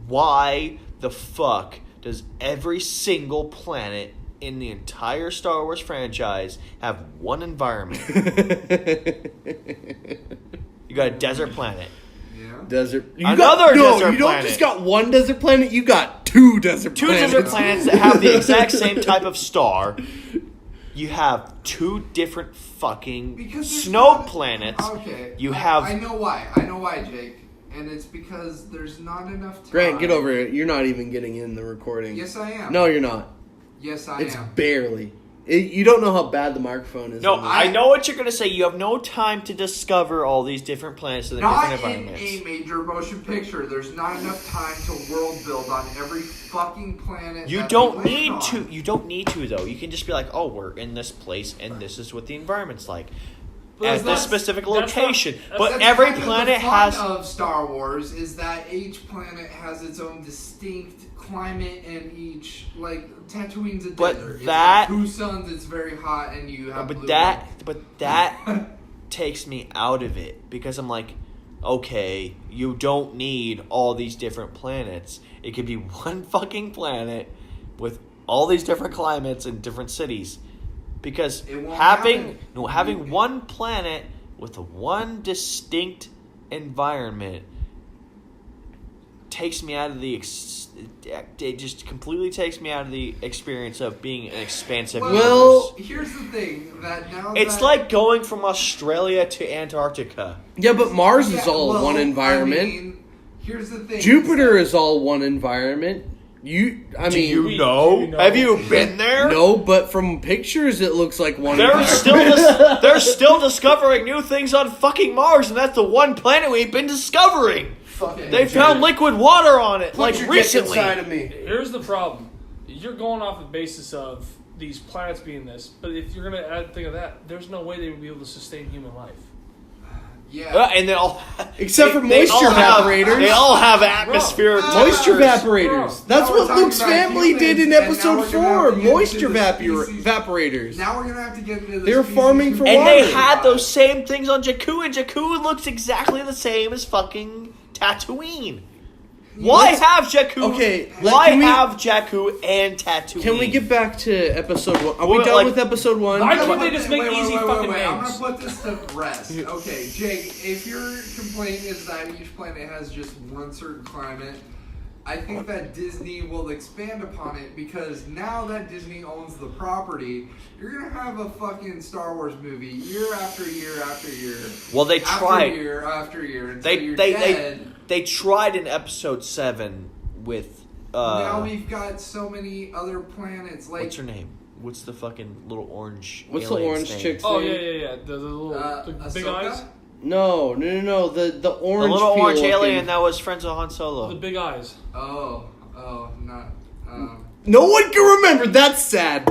Why the fuck does every single planet in the entire Star Wars franchise have one environment? You got a desert planet. Yeah. Desert. Another desert you don't planet. just got one desert planet. You got two desert Two planets. desert planets that have the exact same type of star. You have two different fucking Because there's snow not- planets. Okay. You I have know why. I know why, Jake. And it's because there's not enough time. Grant, get over it. You're not even getting in the recording. Yes, I am. No, you're not. Yes, I It's am. barely. You don't know how bad the microphone is. no. on this. I know what you're gonna say. You have no time to discover all these different planets and the Not different in environments. a major motion picture. There's not enough time to world build on every fucking planet. You that don't we land need on. to. You don't need to though. You can just be like, oh, we're in this place, and this is what the environment's like But at that's this not- specific that's not- location. that's- But That's every kind of planet the fun has. of Star Wars is that each planet has its own distinct climate, and each like Tatooine's a But desert. that- it's got 2 suns. It's very hot, and you have. But blue that takes me out of it, because I'm like, okay, you don't need all these different planets. It could be one fucking planet with all these different climates and different cities. Because It won't having happen. having one planet with one distinct environment takes me out of the it just completely takes me out of the experience of being an expansive Well- universe. Here's the thing that now It's that, like going from Australia to Antarctica. Yeah, but Mars is Yeah, all well, one environment. I mean, here's the thing. Jupiter is all one environment. Do you know? Have you been there? No, but from pictures it looks like one. They're still discovering new things on fucking Mars, and that's the one planet we've been discovering. They found liquid water on it, like recently. Inside of me. Here's the problem: you're going off the basis of these planets being this, but if you're gonna add think of that, there's no way they would be able to sustain human life. Yeah, and they all except for moisture evaporators. They all have atmospheric moisture evaporators. That's what Luke's family did in episode 4. Moisture evaporators. Now we're gonna have to get into this. They were farming for water. And they had those same things on Jakku, and Jakku looks exactly the same as fucking Tatooine. Why have Jakku? Okay, why have Jakku and Tatooine? Can we get back to episode 1? Are we done with episode 1? Why can't they just make easy fucking names? I'm gonna put this to rest. Okay, Jake, if your complaint is that each planet has just one certain climate, I think that Disney will expand upon it, because now that Disney owns the property, you're gonna have a fucking Star Wars movie year after year after year. Well, they tried. Year after year. Until They tried in episode 7 with. Now we've got so many other planets. Like, what's her name? What's the fucking little orange? What's the orange chick's name? Oh yeah. The little the big eyes. No. The orange. The little orange alien that was friends with Han Solo. The big eyes. Oh, not. No one can remember. That's sad.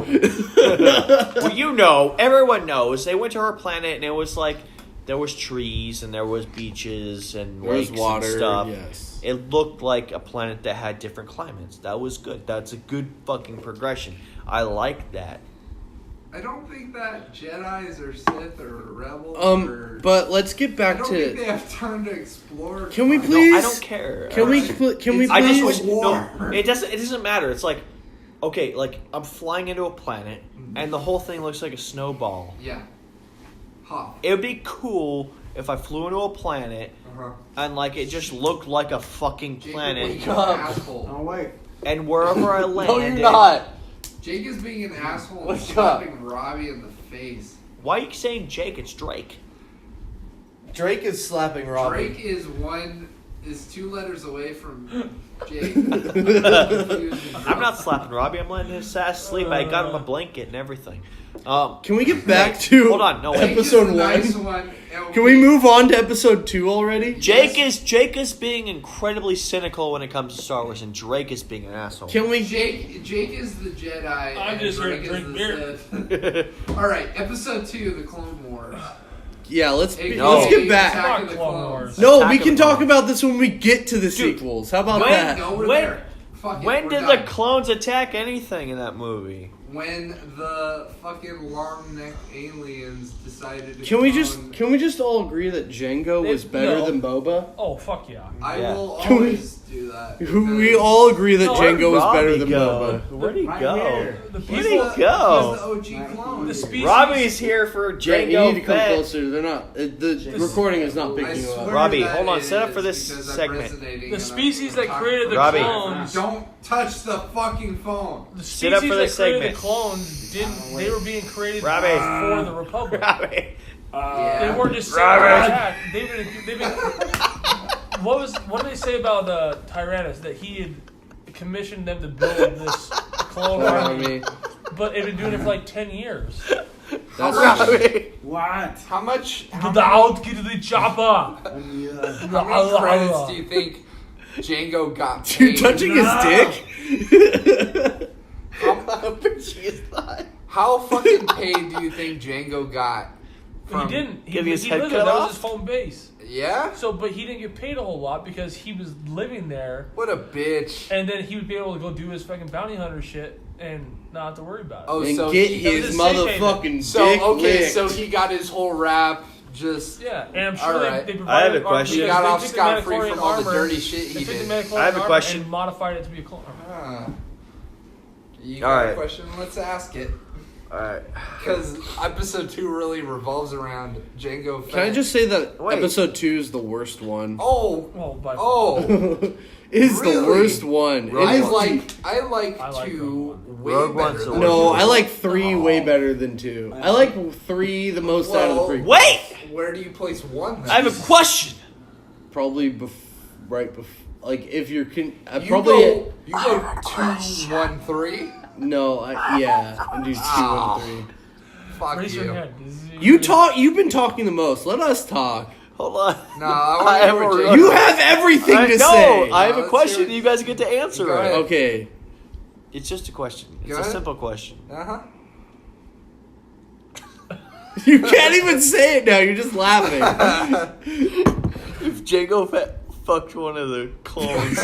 Well, everyone knows. They went to her planet, and it was like there was trees and there was beaches and lakes water, and stuff. Yes. It looked like a planet that had different climates. That was good. That's a good fucking progression. I like that. I don't think that Jedis or Sith or Rebels but let's get back to... I don't think they have time to explore... Can we please... No, I don't care. Can we please... I just wish... No, it doesn't matter. It's like... Okay, like, I'm flying into a planet, and the whole thing looks like a snowball. Yeah. Huh. It would be cool if I flew into a planet, and, like, it just looked like a fucking planet. Jake, asshole. Oh, wait. And wherever I landed... No, you're not. Jake is being an asshole and slapping Robbie in the face. Why are you saying Jake? It's Drake. Drake is slapping Robbie. Drake is 2 letters away from Jake. I'm not slapping Robbie. I'm letting his ass sleep. I got him a blanket and everything. Can we get back to hold on? No, episode 1? Nice one. Can we move on to episode 2 already? Jake is being incredibly cynical when it comes to Star Wars, and Drake is being an asshole. Can we? Jake is the Jedi. I just heard drink beer. All right, episode 2, the Clone Wars. Yeah, let's get back. No, we can talk about this when we get to the sequels. How about that? When did the clones attack anything in that movie? When the fucking long-necked aliens decided to Can we just all agree that Jango was better than Boba? Oh, fuck yeah. I will always do that. We all agree that Jango was better than Boba. Where'd he go? Where'd he go? He's the OG clone. The species, Robbie's here for Jango. You need to come closer. They're not. The recording is not picking you up. Robbie, hold on. Set up for this segment. The species that created the Robbie. clones. Don't touch the fucking phone. The Sit up species for that this created segment. the clones they were being created Robbie. for the Republic. Robbie. Yeah. They weren't just saying attack. They've been what did they say about Tyrannus? That he had commissioned them to build this clone army, but they've been doing it for like 10 years. What? How much? Get the chopper. How many credits do you think Jango got paid? You're touching his dick? How fucking paid do you think Jango got? He didn't. He Getting his head lived cut there. That off? was his home base. Yeah? But he didn't get paid a whole lot because he was living there. What a bitch. And then he would be able to go do his fucking bounty hunter shit and not have to worry about it. Oh, And so get he his motherfucking dick licked. So he got his whole rap just... Yeah, and I'm sure Alright. they provided I have a armor question. He because got they off took the scot-free Mandalorian from all the armor, dirty shit they he took the did. Mandalorian I have a armor question. and modified it to be a clone armor. You got a Alright. question? Let's ask it. Alright. Because episode 2 really revolves around Jango Fett. Can I just say that Wait. episode 2 is the worst one? Oh! Well, by Is Really? the worst one. I It's- like I like 2 way Rogue better One's the than No, worst. I like 3 way better than 2. I like 3 the most out of the prequels. Wait! Where do you place 1 then? I have a question. Probably right before. like if you're You probably go 2-1-3. no, yeah, and do 2-1-3. Fuck Raise your you. hand. You've been talking the most. Let us talk. Hold on. No, I have want to a- hear You have everything to say. I have a let's question. hear it. You guys get to answer Go ahead. it. Okay. It's just a question. It's Go a ahead. simple question. Uh-huh. You can't even say it now. You're just laughing. If Django fucked one of the clones,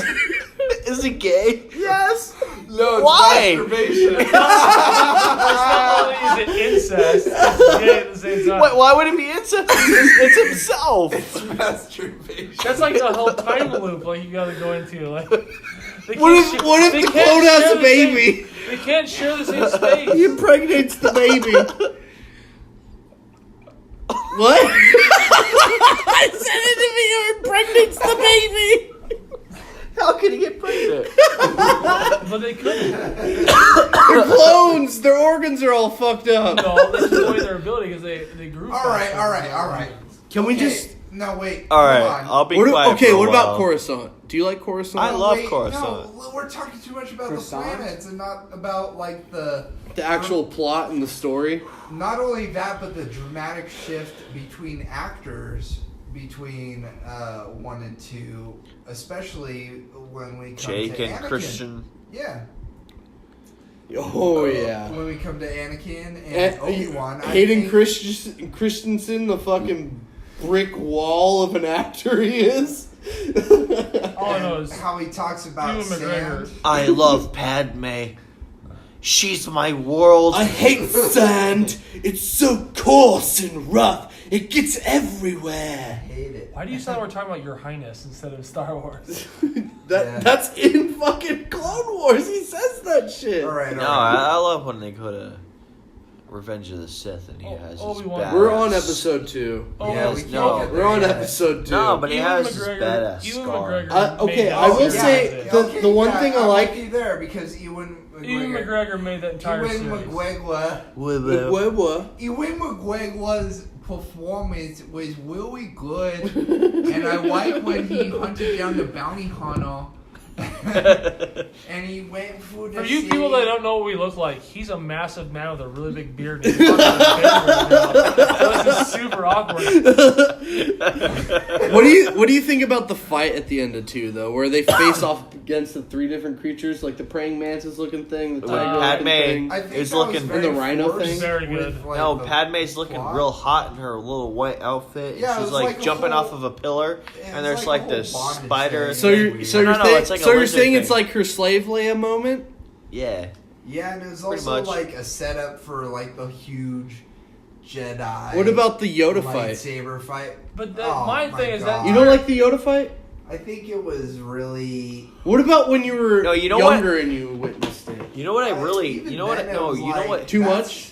is he gay? Yes. No, it's Why? masturbation. It's not only is it incest, it's gay at the same time. Why would it be incest? It's himself. It's masturbation. That's like the whole time loop, like you gotta go into. Like, they What if can't what if they the can't clone share has a the same- baby? They can't share the same space. He impregnates the baby. What? I said it to me. He impregnates the baby. How can he get pregnant? But they couldn't. They're clones. Their organs are all fucked up. No, they took away their ability because they grew. All right, faster. Can we Okay, just? No, wait. All right, hold on. I'll be quiet. Okay. for a What about while. Coruscant? Do you like Coruscant? I love Wait, Coruscant. No, we're talking too much about Croissant? the planets and not about like the actual plot and the story. Not only that, but the dramatic shift between actors between 1 and 2, especially when we come Jake to and Anakin. Christian. Yeah. Oh yeah. When we come to Anakin and Obi-Wan, Hayden Christensen, the fucking brick wall of an actor he is. All I know is how he talks about Ewan McGregor. sand. I love Padme. She's my world. I hate sand. It's so coarse and rough. It gets everywhere. I hate it. Why do you sound like we're talking about Your Highness instead of Star Wars? That's in fucking Clone Wars. He says that shit. All right, No, all right. I love when they go to Revenge of the Sith and he has his Obi-Wan. badass. We're on episode 2. Oh, Yeah, Yes, we can't no. get there We're on yet. episode 2. No, but he Ewan has his McGregor- badass Ewan scar. McGregor Okay, made I will that say entire the one thing I like. you there because Ewan Ewan McGregor made that entire Ewan series. McGregor's performance was really good, and I like when he hunted down the bounty hunter, and he went through the For you city. people that don't know what we look like, he's a massive man with a really big beard. And he's fucking big right now. So this is super awkward. What do you think about the fight at the end of 2 though, where they face off against the 3 different creatures, like the praying mantis looking thing, the tiger looking Padme thing? I think is that was looking- very And the rhino forced thing? Very with, good. like, No, the Padme's looking plot. real hot in her little white outfit. Yeah, it She's was like, like a jumping whole- off of a pillar, Yeah, and it's there's like like a this whole bondage spider. thing. So you're weird. so No, you're no, it's like a so you're lizard saying it's thing. like her slave Leia moment? Yeah. Yeah, and it was Pretty also much. like a setup for like the huge Jedi. What about the Yoda fight? lightsaber fight? But Oh, my my thing is that God. You don't like the Yoda fight? I think it was really. What about when you were No, you know younger and you witnessed it? You know what I really? Even You know what? then it No, was you know like- what? Too That's- much?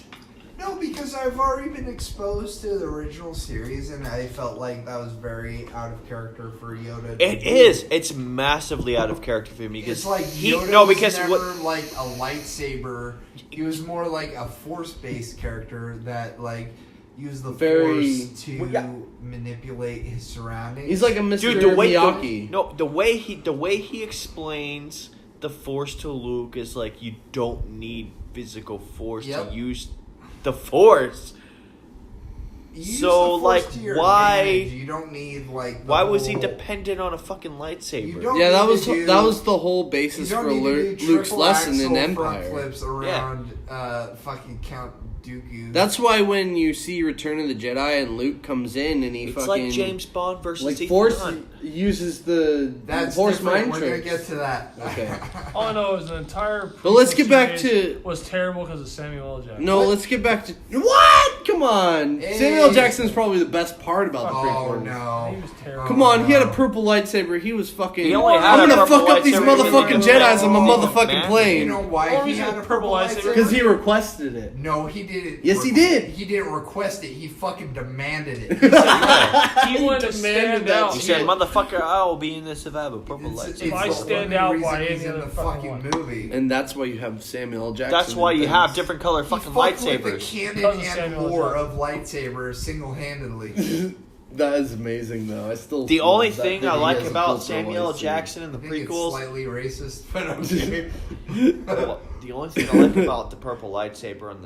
No, because I've already been exposed to the original series, and I felt like that was very out of character for Yoda. to It do. is. It's massively out of character for him because It's like he Yoda no was because never what like a lightsaber. He was more like a force-based character that like used the Very- force to Well, yeah. manipulate his surroundings. He's like a Mr. dude the way Miyagi. the way he explains the Force to Luke is like you don't need physical force Yep. to use the Force. You use so, the Force like, to your why- advantage. You don't need like. The Why was he whole- dependent on a fucking You lightsaber? don't Yeah, that need was to do- that was the whole you basis don't for need to do Luke's triple lesson in axle front Empire. flips around fucking Count Dooku. That's why when you see Return of the Jedi and Luke comes in and he It's fucking like James Bond versus like Ethan Force Hunt. uses the That's Force different. mind We're tricks. gonna get to that. Okay. all I know is the entire. But let's get prequel back series to- was terrible because of Samuel L. Jackson. No, let's get back to what? Come on, Hey. Samuel L. Jackson's probably the best part about the Oh prequel. no! He was terrible. Come on, he had a purple lightsaber. He was fucking. He only had I'm a gonna purple fuck up these lightsaber. motherfucking He Jedi's on my didn't- motherfucking Man. You plane. know Or why was he it had a a purple purple lightsaber? lightsaber? Because he requested it. No, he didn't. Yes, he did. He didn't request it. He fucking demanded it. He wanted to stand that out. He said, "Motherfucker, I will be in this if I have a purple It's lightsaber." If I the stand only out reason by he's any in other the fucking fucking movie. And that's why you have Samuel L. Jackson. That's why and you things. have different color He fucking fucked with the lightsabers. canon Because of and Samuel L. lore Jackson. of lightsabers single-handedly. That is amazing, though. I still. The only that thing he I like has a about cultural Samuel license. Jackson in the I think it's prequels, slightly racist, but I'm kidding. well, the only thing I like about the purple lightsaber and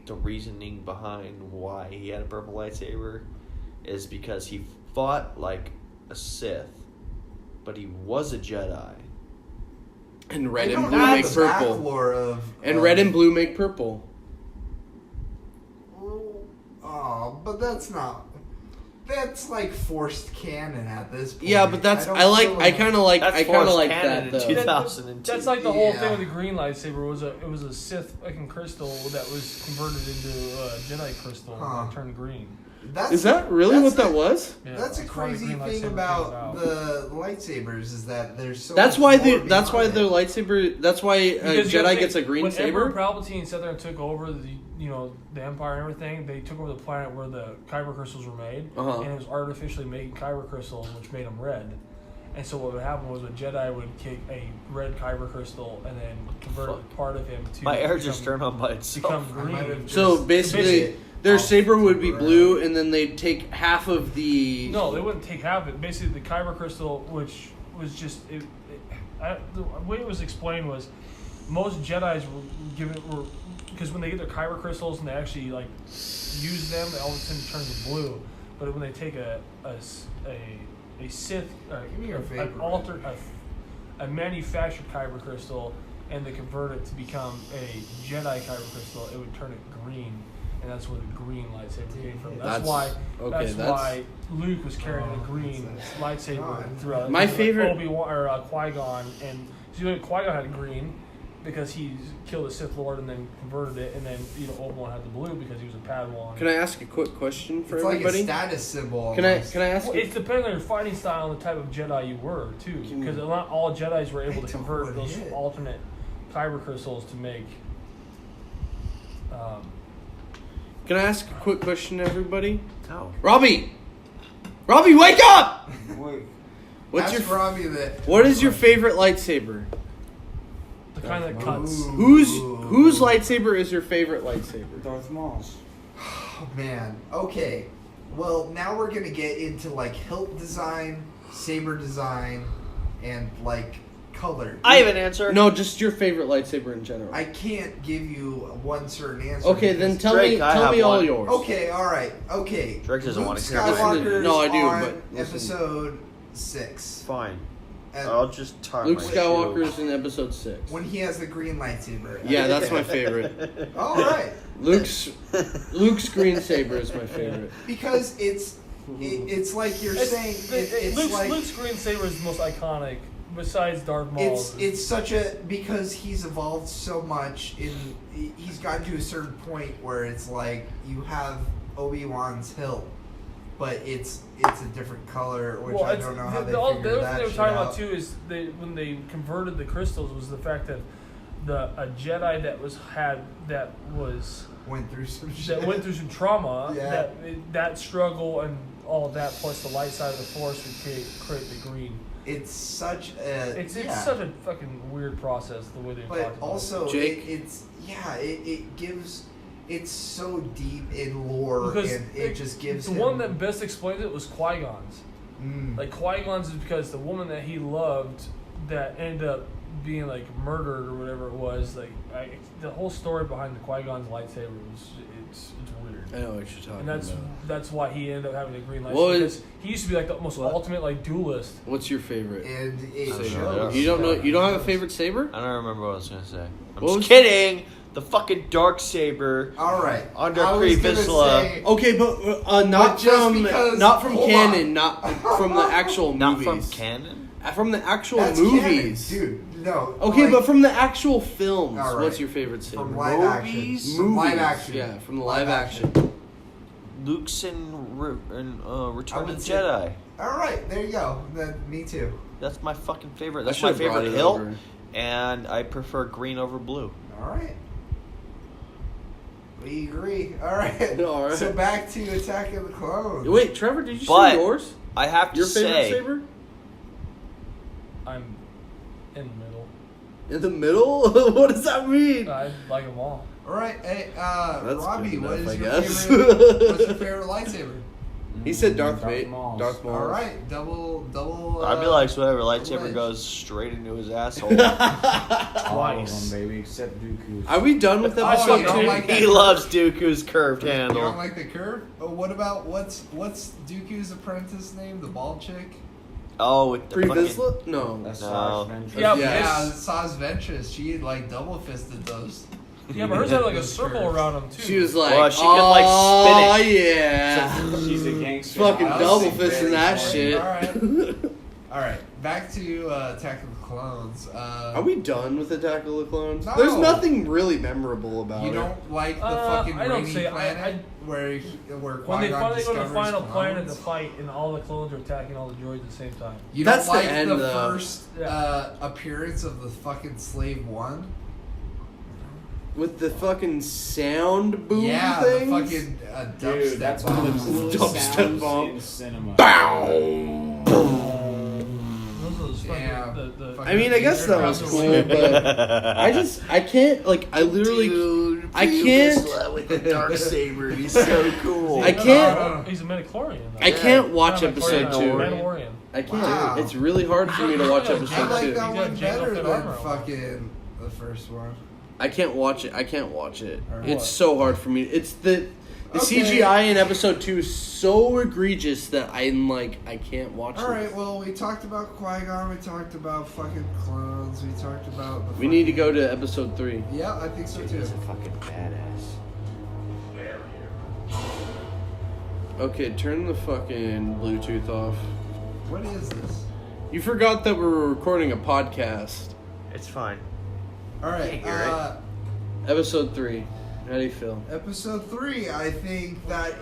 the reasoning behind why he had a purple lightsaber is because he fought like a Sith, but he was a Jedi. And red I and don't blue know make the purple. backlore of And red and blue make purple. Oh, but that's not. That's like forced canon at this point. Yeah, but that's don't I like. feel I kind of like. That's I kind of forced like canon that in though. 2002. That's like the whole Yeah. thing with the green lightsaber it was a Sith fucking crystal that was converted into a Jedi crystal Huh. and turned green. That's, Is that really that's what that the- was? Yeah, That's a that's why the crazy green lightsaber thing came about about. the lightsabers is that there's so. That's much why more the. That's why behind their it. lightsaber. That's why a Because you Jedi gotta gets a think, green when saber. Emperor Palpatine sat there and took over the Empire and everything, they took over the planet where the kyber crystals were made, Uh-huh. and it was artificially making kyber crystals, which made them red. And so what would happen was a Jedi would kick a red kyber crystal and then convert part of him to My air become- just turned on by itself. become I might have green. So just- basically, their Off saber would be temporarily. blue, and then they'd take half of the. No, they wouldn't take half of it. Basically, the kyber crystal, which was just the way it was explained was most Jedi's were given because when they get their kyber crystals and they actually like use them, all of a sudden it turns blue. But when they take a Sith, Give me your an favorite. altered, a manufactured kyber crystal, and they convert it to become a Jedi kyber crystal, it would turn it green. And that's where the green lightsaber came from. That's why. Okay, That's why Luke was carrying a green lightsaber God. throughout. My favorite- Obi-Wan or Qui-Gon, and Qui-Gon had green because he killed a Sith Lord and then converted it, and then Obi-Wan had the blue because he was a Padawan. Can I ask a quick question for It's like everybody? a status symbol. Can I almost. ask? Well, it's depending on your fighting style and the type of Jedi you were too, because not all Jedi's were able to don't convert want those hit. alternate kyber crystals to make. Can I ask a quick question to everybody? No. Robbie, wake up! Wait. What's Ask your Robbie that. What is your favorite lightsaber? The kind that cuts. Ooh. Whose lightsaber is your favorite lightsaber? Darth Maul's. Oh, man. Okay. Well, now we're gonna get into like hilt design, saber design, and like color. I have an answer. No, just your favorite lightsaber in general. I can't give you one certain answer. Okay, then because- tell Drake, I me have all one. yours. Okay, all right. Okay. Drake doesn't Luke wanna hear Skywalker's No, I do, on but listen. episode 6. Fine. And I'll just tie Luke my Skywalker's in episode 6. when he has the green lightsaber. Yeah, that's my favorite. All right. Luke's green saber is my favorite. Because it's like you're saying it's Luke's, like Luke's green saber is the most iconic, besides Darth Maul's. it's such a because he's evolved so much he's gotten to a certain point where it's like you have Obi-Wan's hilt, but it's a different color, which I don't know how they the figured other that thing they were shit talking out. about too is when they converted the crystals was the fact that a Jedi that Went through some shit. that went through some trauma, Yeah. that struggle and all of that, plus the light side of the Force would create the green. It's such a It's yeah. such a fucking weird process the way they But talked about also, Jake? it gives. It's so deep in lore, Because and it just gives the him, one that best explained it was Qui-Gon's. Like Qui-Gon's is because the woman that he loved that ended up being like murdered or whatever it was. Like the whole story behind the Qui-Gon's lightsaber was it's weird. I know what you're talking And that's why he ended up having a green lightsaber. What Because he used to be like the most ultimate like duelist. What's your favorite? and it Saber. shows. You don't know? You don't have a favorite saber? I don't remember what I was gonna say. I'm What just was- kidding. The fucking dark saber. All right. Under I was gonna Pre-Vizsla. say- Okay, but not just from because- not from hold canon, on. not from the actual Not movies. from canon. From the actual That's movies. canon, dude. No. Okay, like, but from the actual films, All right. what's your favorite saber? from live action. Movies? From live Movies, action. yeah, from the live action. Luke's in Return of would the say- Jedi. All right, there you go. Then me too. That's my fucking favorite. I That's my should've brought favorite it hilt, over. and I prefer green over blue. All right. We agree. All right. All right. So back to Attack of the Clones. Wait, Trevor, did you But- say yours? I have to Your favorite say, saber? I'm in the middle. In the middle? What does that mean? I like them all. All right. Hey, That's Robbie, good what enough, is I your guess. favorite? What's your favorite lightsaber? He said Darth Vader. Maul. Darth Maul. All right, double. I'd be like, whatever, lightsaber wedge. goes straight into his asshole. All of Twice. them, baby, except Dooku. Are we done with Oh, episode you don't 2? like that? He loves Dooku's curved You don't handle. like the curve? Oh, what about what's Dooku's apprentice name? The bald chick? Oh, with the Free fucking... Vizsla? No. That's No. Sarge Ventress. Yeah, Yeah, Saz Ventress. She like double fisted those. Yeah, but hers had like a circle around them too. She was like, Well, she could, like, oh, spin yeah. She's a gangster. Fucking I was double thinking fisting very that funny. shit. All right. Back to Attack of the Clones. Are we done with Attack of the Clones? No. There's nothing really memorable about You it. don't like the I fucking don't rainy say- planet where when they Qui-Gon finally go to the discovers final planet to clones? fight, and all the clones are attacking all the droids at the same time. You That's don't the like end, the though. first appearance of the fucking Slave One? With the fucking sound boom Yeah, things? the fucking dubstep Dude, that's one of the bombs. coolest Dubstep sounds bomb. in cinema. Those are those fucking, Yeah. the I mean, I guess that was cool, but I can't, like, I literally, Dude, I can't, with the dark saber. He's so cool. I can't, He's a midichlorian. I can't watch Not episode midichlorian, 2. Mandalorian. I can't. Wow. It's really hard for me to watch I episode like 2. that He's one got better Jango Fett than armor on. fucking the first one. I can't watch it. I can't watch it. Or It's what? so hard for me. It's the Okay. CGI in episode 2 is so egregious that I'm like, I can't watch it. Alright, well, we talked about Qui-Gon, we talked about fucking clones, we talked about the We need to go to episode 3. Yeah, I think so too. He's a fucking badass. Okay, turn the fucking Bluetooth off. What is this? You forgot that we were recording a podcast. It's fine. Alright, Can't hear Episode 3. How do you feel? episode 3, I think that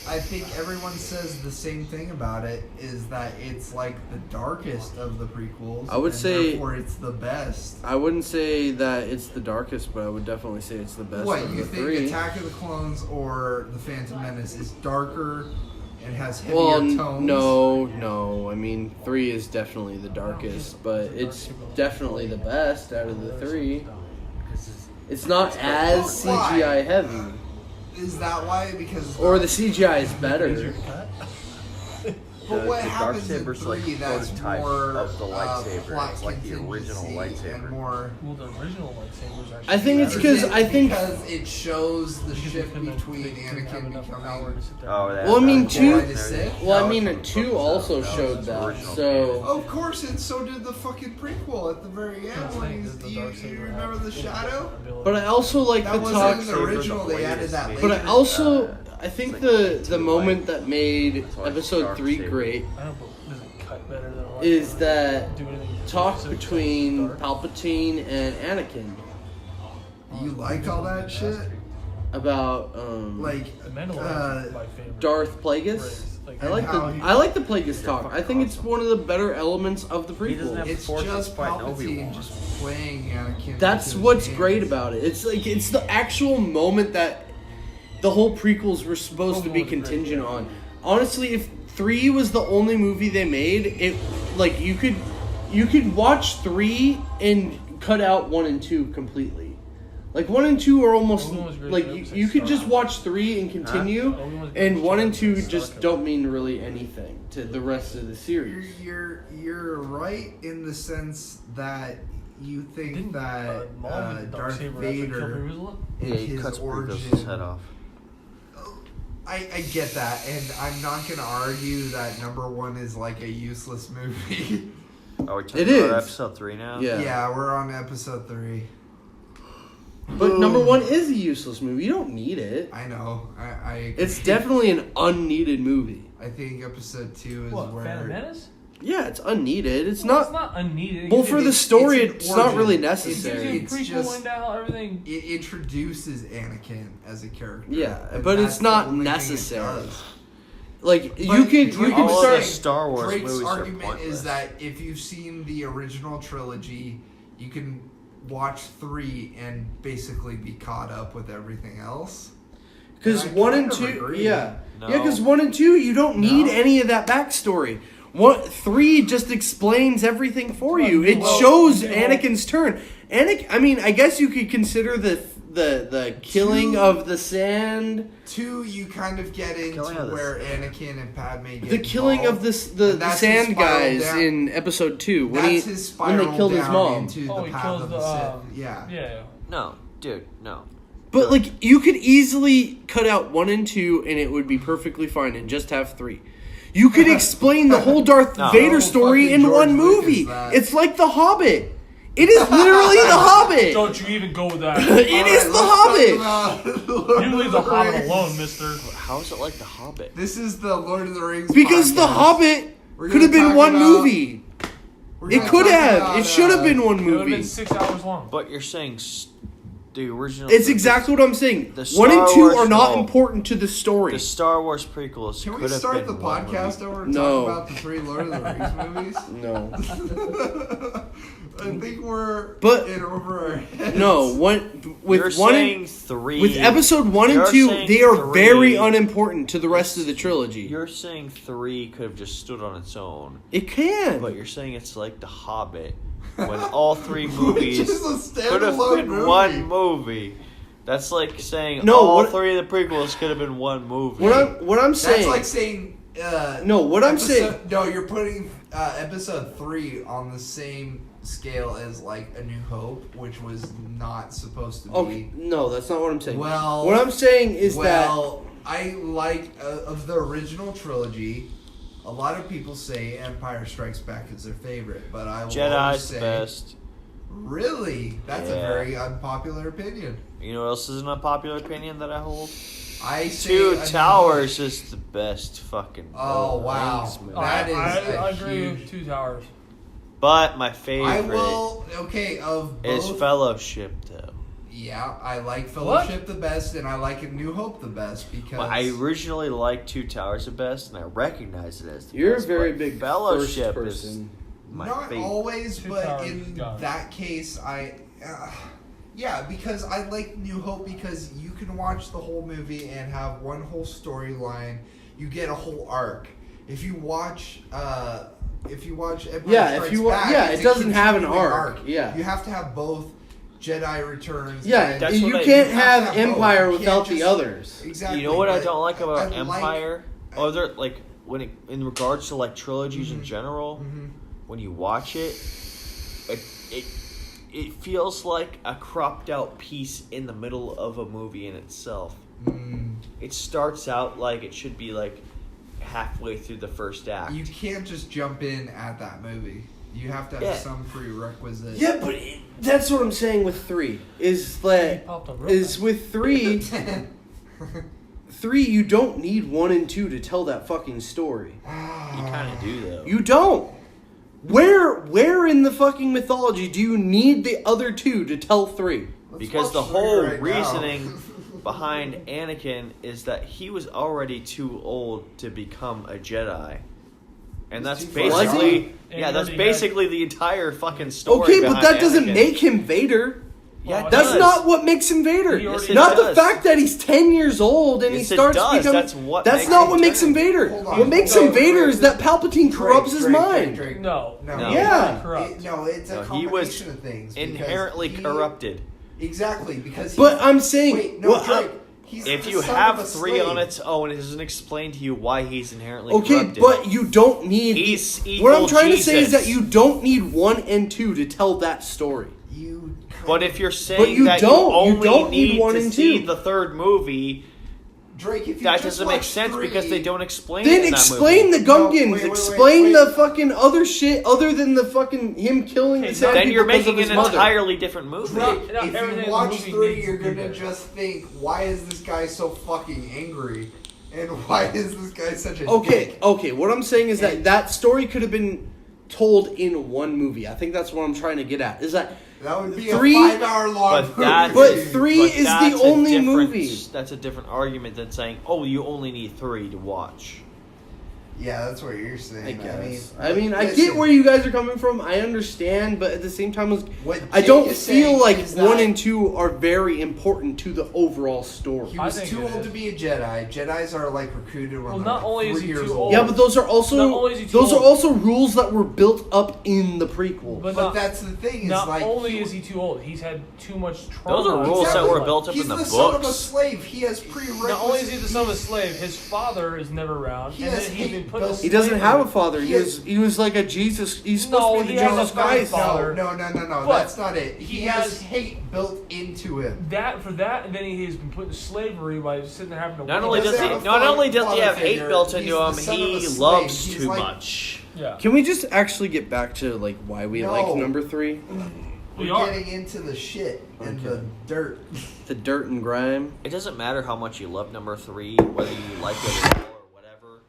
I think everyone says the same thing about it, is that it's like the darkest of the prequels. I would and say- therefore it's the best. I wouldn't say that it's the darkest, but I would definitely say it's the best What, of you the think 3. Attack of the Clones or The Phantom Menace is darker and has heavier Well, tones? no. I mean, 3 is definitely the darkest, but it's definitely the best out of the 3. It's not as Why? CGI heavy. Is that why? Because Or the CGI is better. But what the happens in darksaber's like 3 that's prototype more of the lightsaber. plot It's like the original contingency lightsaber. and more. Well, the original lightsabers actually. I think it's better. because Is it I think. because it shows the Because shift they couldn't- between they couldn't have Anakin enough power becoming. to sit there. Oh, that. Well, I mean, that- two- to Sith. Well, I that mean, was from 2 the also books, showed was that. original So Of course, and so did the fucking prequel at the very end That's when the thing, he's. the You Darksaber remember had the shadow? ability. But I also like That the wasn't talk. in the Darksaber's original. the They added latest that made. later. But I also, Uh, I think it's the like the too moment light. that made It's like episode 3 Darksaber. great I don't. Does it cut better than a is lightsaber? that Do anything talk specific between dark? Palpatine and Anakin You liked all that shit? about Like, The Mandalorian uh, is my favorite. Darth Plagueis. race. Like, I like how the he- I like the Plagueis talk. fucking I think it's awesome. one of the better elements of the He doesn't have- prequel. it's Force just is fighting Palpatine Obi-Wan. just playing Anakin. That's with his what's hands. great about it. It's like it's the actual moment that the whole prequels were supposed to be Obi-Wan's great, contingent yeah. on. Honestly, if 3 was the only movie they made, it like you could watch 3 and cut out 1 and 2 completely. Like 1 and 2 are almost Obi-Wan was great, like but it you, was you like could just Star watch 3 and continue, Obi-Wan was great, and but 1 and Star 2 Wars just Star don't mean really anything to the rest of the series. You're right in the sense that you think Didn't that Maul get the Darth Darksaber after he killed Vader Jerusalem? in Yeah, he his cuts origin. Brutus's head off. I get that, and I'm not gonna argue that number 1 is like a useless movie. Oh, we're talking It about is. episode 3 now? Yeah. Yeah, we're on episode 3. But number 1 is a useless movie. You don't need it. I know. I It's definitely an unneeded movie. I think episode 2 is What, where Phantom Menace? Yeah, it's unneeded. It's Well, not. it's not unneeded. Well, It for gives the you- story, it's an it's not really origin. It's- it gives necessary. you a It's prequel just- and how everything. it introduces Anakin as a character. Yeah, And but that's it's the not only thing it necessary. does. Like you But could Drake's All of start. the Star Wars Drake's movies are argument pointless. is that if you've seen the original trilogy, you can watch 3 and basically be caught up with everything else. Because I 1 and kind of 2, agree. yeah, No. yeah. Because 1 and 2, you don't need No. any of that backstory. 3 just explains everything for you. It Well, shows you know- Anakin's turn. I mean, I guess you could consider the killing of the sand. 2, you kind of get into where Anakin and Padme get the killing involved. of the sand guys down. in episode 2 That's his when spiral they killed his down mom. into the he path kills of the the Sith. Yeah. Yeah. No, dude, no. But like you could easily cut out 1 and 2 and it would be perfectly fine and just have 3. You could explain the whole Darth Vader story fucking in George one Lucas movie. that. It's like The Hobbit. It is literally The Hobbit. Don't you even go with that. It is The Hobbit. You leave the Hobbit alone, mister. How is it like The Hobbit? This is the Lord of the Rings Because podcast. The Hobbit We're could have gonna been talk one about- movie. We're It gonna could talk have. about, It should have been one It would have been movie. 6 hours long. But you're saying the original. It's exactly what I'm saying. The 1 and Star 2 Wars are not no. important to the story. The Star Wars prequels. Can we could have start been the one podcast movie. over and No. talk about the 3 Lord of the Rings movies? No. I think we're But- in over our heads. No, with You're 1 saying and 3. with episode 1 and You're 2, saying they are 3. very unimportant to the rest of the trilogy. You're saying 3 could have just stood on its own. It can. But you're saying it's like The Hobbit. When all 3 Which movies is a could have standalone been movie. one movie. That's like saying No, all what- 3 of the prequels could have been one movie. What I'm saying. That's like saying. No, what I'm saying. No, you're putting episode 3 on the same scale as like A New Hope, which was not supposed to be. Okay, no, that's not what I'm saying. Well, what I'm saying is I like of the original trilogy. A lot of people say Empire Strikes Back is their favorite, but I will always Jedi's say, the best. Really, that's a Yeah. very unpopular opinion. You know what else is an unpopular opinion that I hold? I say Two A New Towers is the best fucking. Oh wow, Rings movie. that is I a agree huge. with 2 Towers. But my I favorite will. Okay, of both. is Fellowship, though. Yeah, I like Fellowship the best, and I like A New Hope the best because Well, I originally liked Two Towers the best, and I recognize it as the You're best. a very but big Fellowship first is person. my not favorite. always, Two but Towers, in got it. that case, yeah, because I like New Hope because you can watch the whole movie and have one whole storyline. You get a whole arc. If you watch Empire Yeah, Strikes if you wa- Back, yeah, it's it a doesn't have an continuing arc, yeah. you have to have both Jedi Returns. Yeah, and That's you what I- can't you have have to have both. Empire You can't without the just- others. Exactly. You know what I but don't like about I like- Empire? Other like when it, in regards to like trilogies Mm-hmm. in general, when you watch it, it feels like a cropped out piece in the middle of a movie in itself. It starts out like it should be like halfway through the first act. You can't just jump in at that movie. You have to have Yeah. some prerequisite. Yeah, but that's what I'm saying with 3. Is that popped up real is fast. with 3. 3, you don't need 1 and 2 to tell that fucking story. You kind of do though. You don't. Where in the fucking mythology do you need the other 2 to tell 3? Because watch the three whole right now. reasoning behind Anakin is that he was already too old to become a Jedi. And that's too far gone. basically And yeah, he that's already basically the entire fucking story. Okay, but behind that doesn't Anakin. make him Vader. Yeah, it That's does. not what makes him Vader. He already Not the does. fact that he's 10 years old and Yes, he it starts does. becoming. That's what That's makes not him what makes him turn. Vader. Hold on. What makes No, him Vader Drake, is that Palpatine corrupts his mind. No. No. No. Yeah. Corrupt. No, it's a No, he was combination of things. because Inherently he- corrupted. Exactly, because. But I'm saying, Wait, no, well, Drake. He's If the you son have of a 3 on slave. its own, it doesn't explain to you why he's inherently okay, corrupted. but you don't need. He's what I'm evil trying to say is Jesus. that you don't need 1 and 2 to tell that story. You. kind But of- if you're saying you that don't. you You only don't need need 1 to and see 2. the third movie, Drake, if you that just doesn't make watch sense 3, because they don't explain Then it in explain that the movie. Gungans. No, wait, explain wait. the fucking other shit other than the fucking him killing the Okay, sand Then people you're because making of his an mother. entirely different movie. Drake, Not if everything in you the watch movie 3, needs you're to be gonna there. just think, why is this guy so fucking angry? And why is this guy such a Okay, dick? okay. What I'm saying is that And- that story could have been told in one movie. I think that's what I'm trying to get at. Is that That would be 3 a 5-hour long But that's, But 3 but is that's the a only different- movie. That's a different argument than saying, oh, you only need 3 to watch. Yeah, that's what you're saying. I guess. I listen, get where you guys are coming from. I understand, but at the same time, what I Jake don't is feel saying like is 1 that and 2 are very important to the overall story. He was I think too it old is. to be a Jedi. Jedis are like recruited when Well, they're not like only is 3 he years too old. Yeah, but those are Not also only is he too those are old. also rules that were built up in the prequel. But that's the thing. Is Not like only is he too old, he's had too much trauma. Those are rules that Exactly. were built up He's in the the son of a books. slave. He has prerequisites. Not only is he the son of a slave, his father is never around, He and has then he's been hate put in built- He doesn't have a father. He He was like a Jesus. He's supposed No, to be he the has Jesus a father. Christ. Father. No. But That's not it. he He has has- hate built into him. that for that, and then he has been put in slavery by sitting there having to Not wait. only doesn't does he, have a not only does he father have hate figure, built he's into the him, son of a he slave. loves He's too like- much. Yeah. Can we just actually get back to like why we No. like number 3? We We're are. getting into the shit and Okay. the dirt. The dirt and grime. It doesn't matter how much you love number 3, whether you like it or whatever.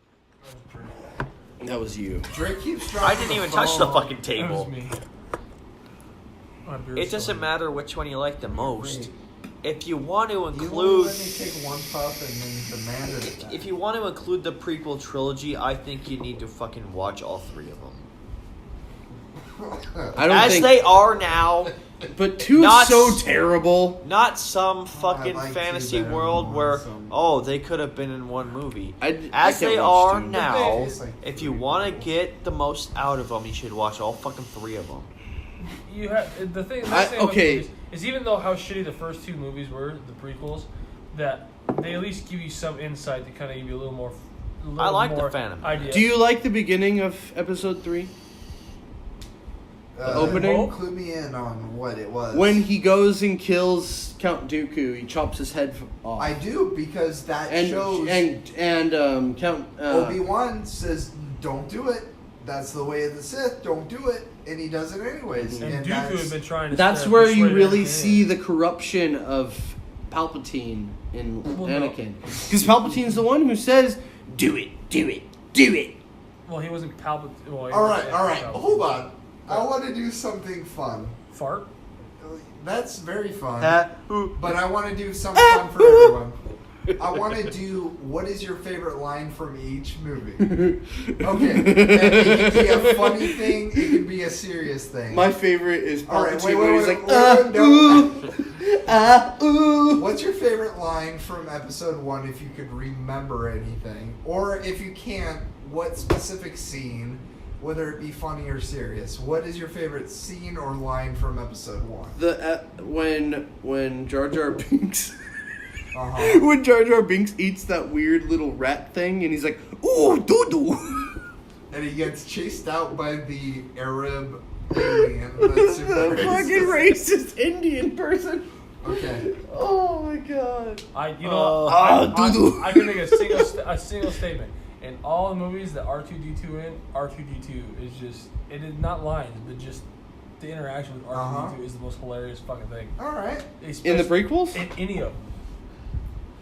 That was you. Drake keeps dropping I didn't even touch the fucking That was table. me. My beer's It still doesn't in. matter which one you like the most. If you want to You won't include, let me take one puff and then demand it. if you want to include the prequel trilogy, I think you need to fucking watch all 3 of them. I don't As think. they are now, But 2 Not is so s- terrible. not some fucking like 2 fantasy better world than where, some. they could have been in one movie. I As can't they watch are 2. now, It's like if you want to get the most out of them, you should watch all fucking 3 of them. You have the thing. I- The thing about okay. movies is even though how shitty the first 2 movies were, the prequels, that they at least give you some insight to kind of give you a little more. I like the more Phantom idea. Do you like the beginning of episode 3? opening? Clue me in on what it was. When he goes and kills Count Dooku, he chops his head off. I do because that and shows Count Obi-Wan says, "Don't do it. That's the way of the Sith. Don't do it," and he does it anyways. And Dooku had been trying to. That's persuade where you him really to- see the corruption of Palpatine in Well, no. Anakin. Because Palpatine's the one who says, "Do it, do it, do it." Well, he wasn't Palpatine. Well, he all wasn't right. Palpatine. Hold on. I want to do something fun. Fart. That's very fun. Ooh. But I want to do something fun for everyone. I want to do what is your favorite line from each movie? Okay. And it can be a funny thing. It can be a serious thing. My favorite is All right, Palpatine wait, where he's wait, like, wait, no. ooh. What's your favorite line from episode 1 if you could remember anything? Or if you can't, what specific scene, whether it be funny or serious? What is your favorite scene or line from episode 1? The when Jar Jar Binks Uh-huh. when Jar Jar Binks eats that weird little rat thing and he's like, ooh, doo doo. And he gets chased out by the Arab alien. That's super The fucking racist Indian person. Okay. Oh my god. I can make a single statement. In all the movies that R2D2 in, R2D2 is just, it is not lines, but just the interaction with R2D2 is the most hilarious fucking thing. Alright. In the prequels? In any of them.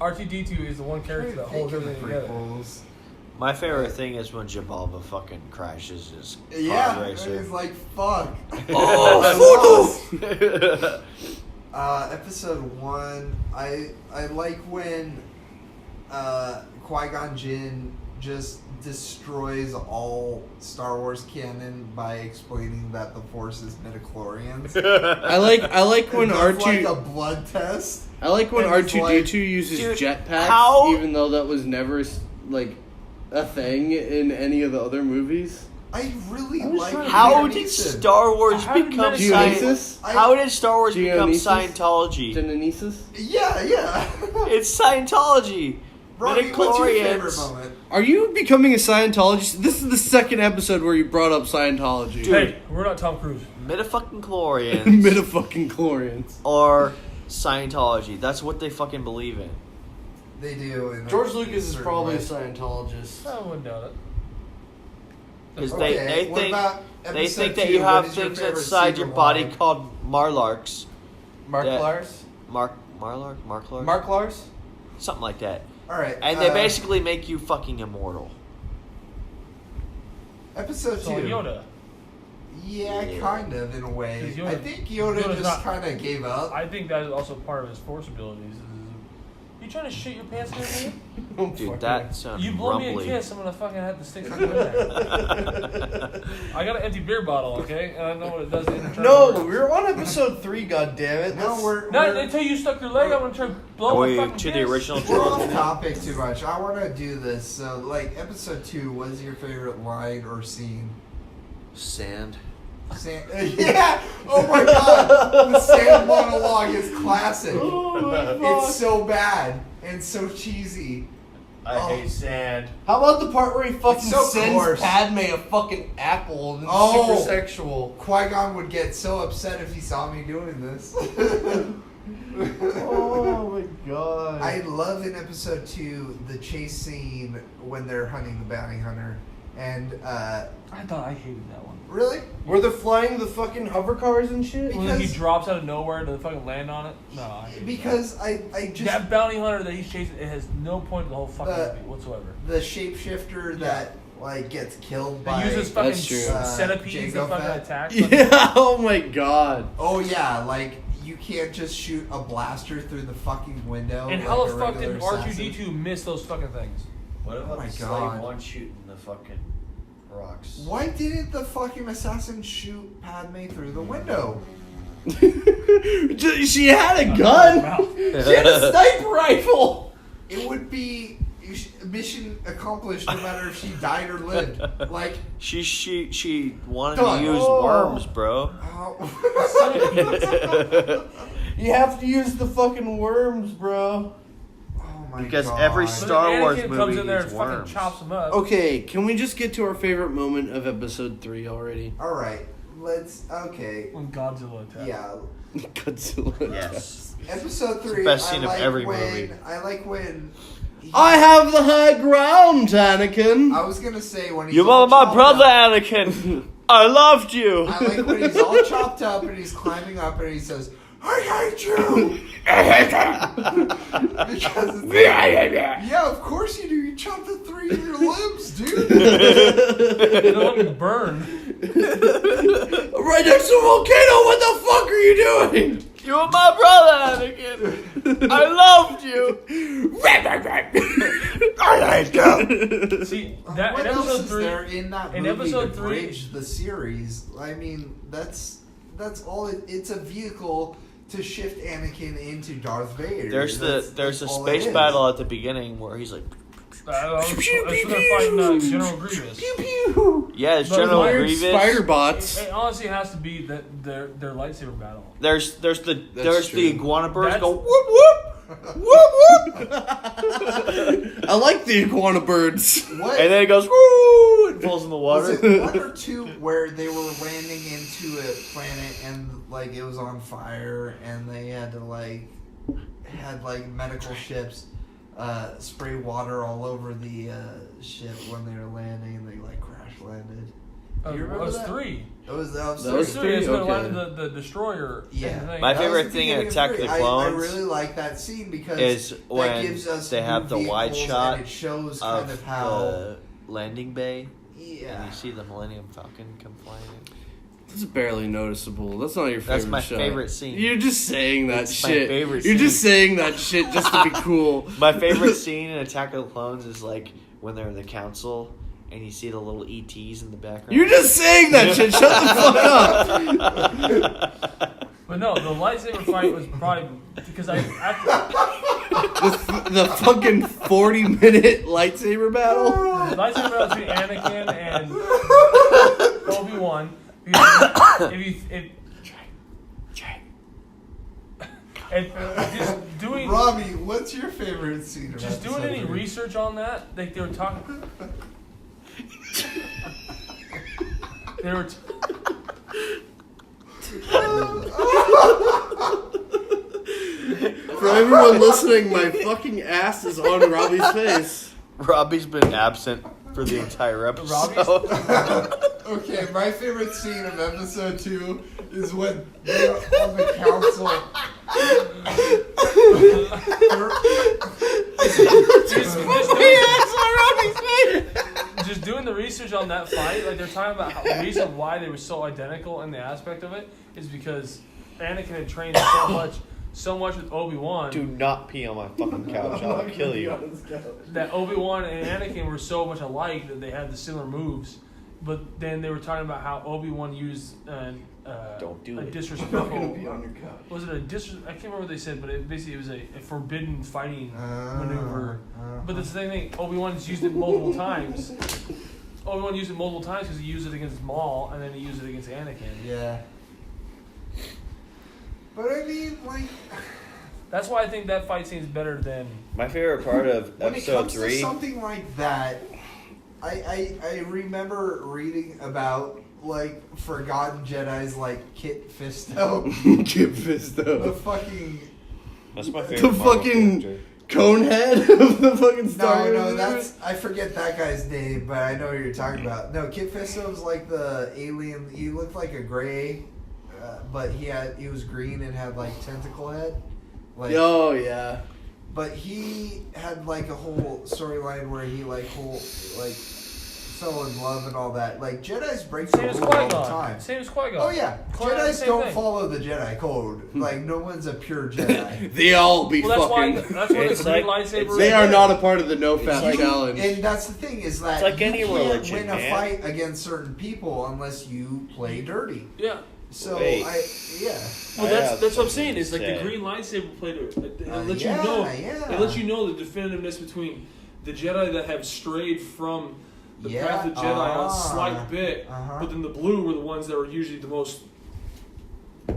R2D2 is the one character that holds everything together. My favorite thing is when Jabalba fucking crashes his Yeah, pod and racer. he's like, fuck. Oh, Episode 1, I like when Qui-Gon Jinn just destroys all Star Wars canon by explaining that the Force is midichlorians. I like when It does R2 like a blood test. I like when and it's R2D2 like, uses dude, jetpacks, how- even though that was never like a thing in any of the other movies. I really was like trying to- how Liam did Neeson. Star Wars How did become Geonesis? How did Star Wars become Geonesis? Scientology? Genesis? Yeah. It's Scientology. Robbie, what's your favorite Midichlorians. moment? Are you becoming a Scientologist? This is the second episode where you brought up Scientology. Hey, we're not Tom Cruise. Mid-fucking chlorians. Mid-fucking chlorians. or Scientology. That's what they fucking believe in. They do. in a George Lucas is certain probably a way. Scientologist. I wouldn't doubt it. Because Okay, they what think about they episode think that 2? you What have is your things favorite inside your secret body line? called Marlarks. Mark Yeah. Lars? Mark Lars? something like that. All right. And they basically make you fucking immortal. Episode So 2. Yoda. Yeah, kind of in a way. 'Cause Yoda- I think Yoda Yoda's just not- kind of gave up. I think that is also part of his force abilities. He You trying to shit your pants here, man? Dude, that sounds You blow rumbly. me a kiss, I'm gonna fucking have to stick something in there. I got an empty beer bottle, okay? And I know what it does to internal. No, we're on episode 3, goddammit. No, we're Until you stuck your leg, I'm gonna try to blow my fucking to the kiss. original we're off trilogy. topic too much. I want to do this. So, like, episode 2, what is your favorite line or scene? Sand. Yeah! Oh my god! The sand monologue is classic. Oh my God. It's so bad and so cheesy. I hate sand. How about the part where he fucking It's so sends coarse. Padme a fucking apple and it's Oh. super sexual? Qui-Gon would get so upset if he saw me doing this. Oh my god. I love in episode 2 the chase scene when they're hunting the bounty hunter. And, I thought I hated that one. really? Where they're flying the fucking hover cars and shit? When he Because- drops out of nowhere to fucking land on it? No, I hate Because I just... that bounty hunter that he's chasing, it has no point to the whole fucking The- movie whatsoever. The shapeshifter that, like, gets killed by... He uses fucking That's true. centipedes to Jango fucking Fett. attack. Yeah, oh my god. Oh, yeah, like, you can't just shoot a blaster through the fucking window. And like how a the fuck regular did assassin. R2-D2 miss those fucking things? What Oh about my the God. slave one shooting the fucking rocks? Why didn't the fucking assassin shoot Padme through the window? She had a gun. Mouth. She had a sniper rifle. It would be mission accomplished no matter if she died or lived. Like, She wanted Done. to use Oh. worms, bro. You have to use the fucking worms, bro. oh my Because god. every But Star then Wars Anakin movie comes in there and needs fucking worms. chops him up. Okay, can we just get to our favorite moment of episode 3 already? Alright, okay. When Godzilla attacked. Yeah. Godzilla. Yes. Episode 3, best scene I of like every when, movie. I like when... I have the high ground, Anakin. I was gonna say when he's You all were my chopped brother, up- Anakin. I loved you. I like when he's all chopped up and he's climbing up and he says, I hate you! Because it's yeah, of course you do. You chopped the 3 of your limbs, dude. They don't let me burn. Right next to a volcano, what the fuck are you doing? You were my brother, Anakin. I loved you. I hate you. See, that What in else episode is 3, there in that in movie episode to 3 bridge the series? I mean, that's all. It's a vehicle to shift Anakin into Darth Vader. There's That's a all space it is. battle at the beginning where he's like, that's when they're fighting General Grievous. Pew pew. yeah, it's But General Iron Grievous. Spider bots. It honestly has to be that their lightsaber battle. There's the true. iguana birds That's- go whoop whoop whoop whoop, I like the iguana birds. What? and then it goes woo and falls in the Was water. it 1 or 2 where they were landing into a planet and like it was on fire and they had to had medical ships spray water all over the ship when they were landing and they crash landed. Do you It remember was that? 3. It was That It was was 3. 3, It's when okay. landed the destroyer. Yeah. thing. My That was favorite the thing in beginning of Attack of 3. the I Clones really like that scene because is that when gives us they have new the wide vehicles shot and it shows kind of how the landing bay, and yeah. you see the Millennium Falcon come flying in. It's barely noticeable. That's not your favorite That's my shot. favorite scene. You're just saying that It's my shit. favorite You're just scene. saying that shit just to be cool. My favorite scene in Attack of the Clones is when they're in the council and you see the little ETs in the background. You're just saying that shit. Shut the fuck up. But no, the lightsaber fight was probably because after The fucking 40-minute lightsaber battle. the lightsaber battle between Anakin and Obi-Wan. Because if just doing Robbie, what's your favorite scene? of just doing episode any 3? research on that, they were talking. They were. For everyone listening, my fucking ass is on Robbie's face. Robbie's been absent for the entire episode. Okay, my favorite scene of episode 2 is when they're on the council. Just doing the research on that fight, they're talking about how the reason why they were so identical in the aspect of it is because Anakin had trained so much so much with Obi-Wan. Do not pee on my fucking couch. I'll kill you. That Obi-Wan and Anakin were so much alike that they had the similar moves. But then they were talking about how Obi-Wan used Don't do a it. disrespectful. Was it a I can't remember what they said, but basically it was a forbidden fighting maneuver. But that's the same thing. Obi-Wan's used it multiple times. Obi-Wan used it multiple times because he used it against Maul and then he used it against Anakin. Yeah. But I mean, like, That's why I think that fight scene is better than. My favorite part of when it episode comes 3. to something like that, I remember reading about like forgotten Jedi's like Kit Fisto. Kit The Fisto. fucking That's my favorite. The Marvel fucking character. Conehead of the fucking Star Wars. no, that's I forget that guy's name, but I know what you're talking about. No, Kit Fisto was like the alien. He looked like a gray, but he was green and had like tentacle head. Like, Oh yeah. but he had like a whole storyline where he fell in love and all that. Like Jedi's break the Same as rules all the Qui-Gon. time. Same as Qui-Gon. Oh yeah, Qui-Gon, Jedi's same don't thing. follow the Jedi code. Like no one's a pure Jedi. They all be Well, that's why. fucking. That's why It's the green like- lightsaber. They is are there. not a part of the no fap You- challenge. And that's the thing is that It's like you any can't religion, win a man. fight against certain people unless you play dirty. Yeah. So Wait. yeah. Well, I that's have what I'm saying. Is like something the to green lightsaber played it lets Yeah, you know. yeah. It lets you know the definitiveness between the Jedi that have strayed from the Yeah, path of Jedi on a slight bit, uh-huh. but then the blue were the ones that were usually the most.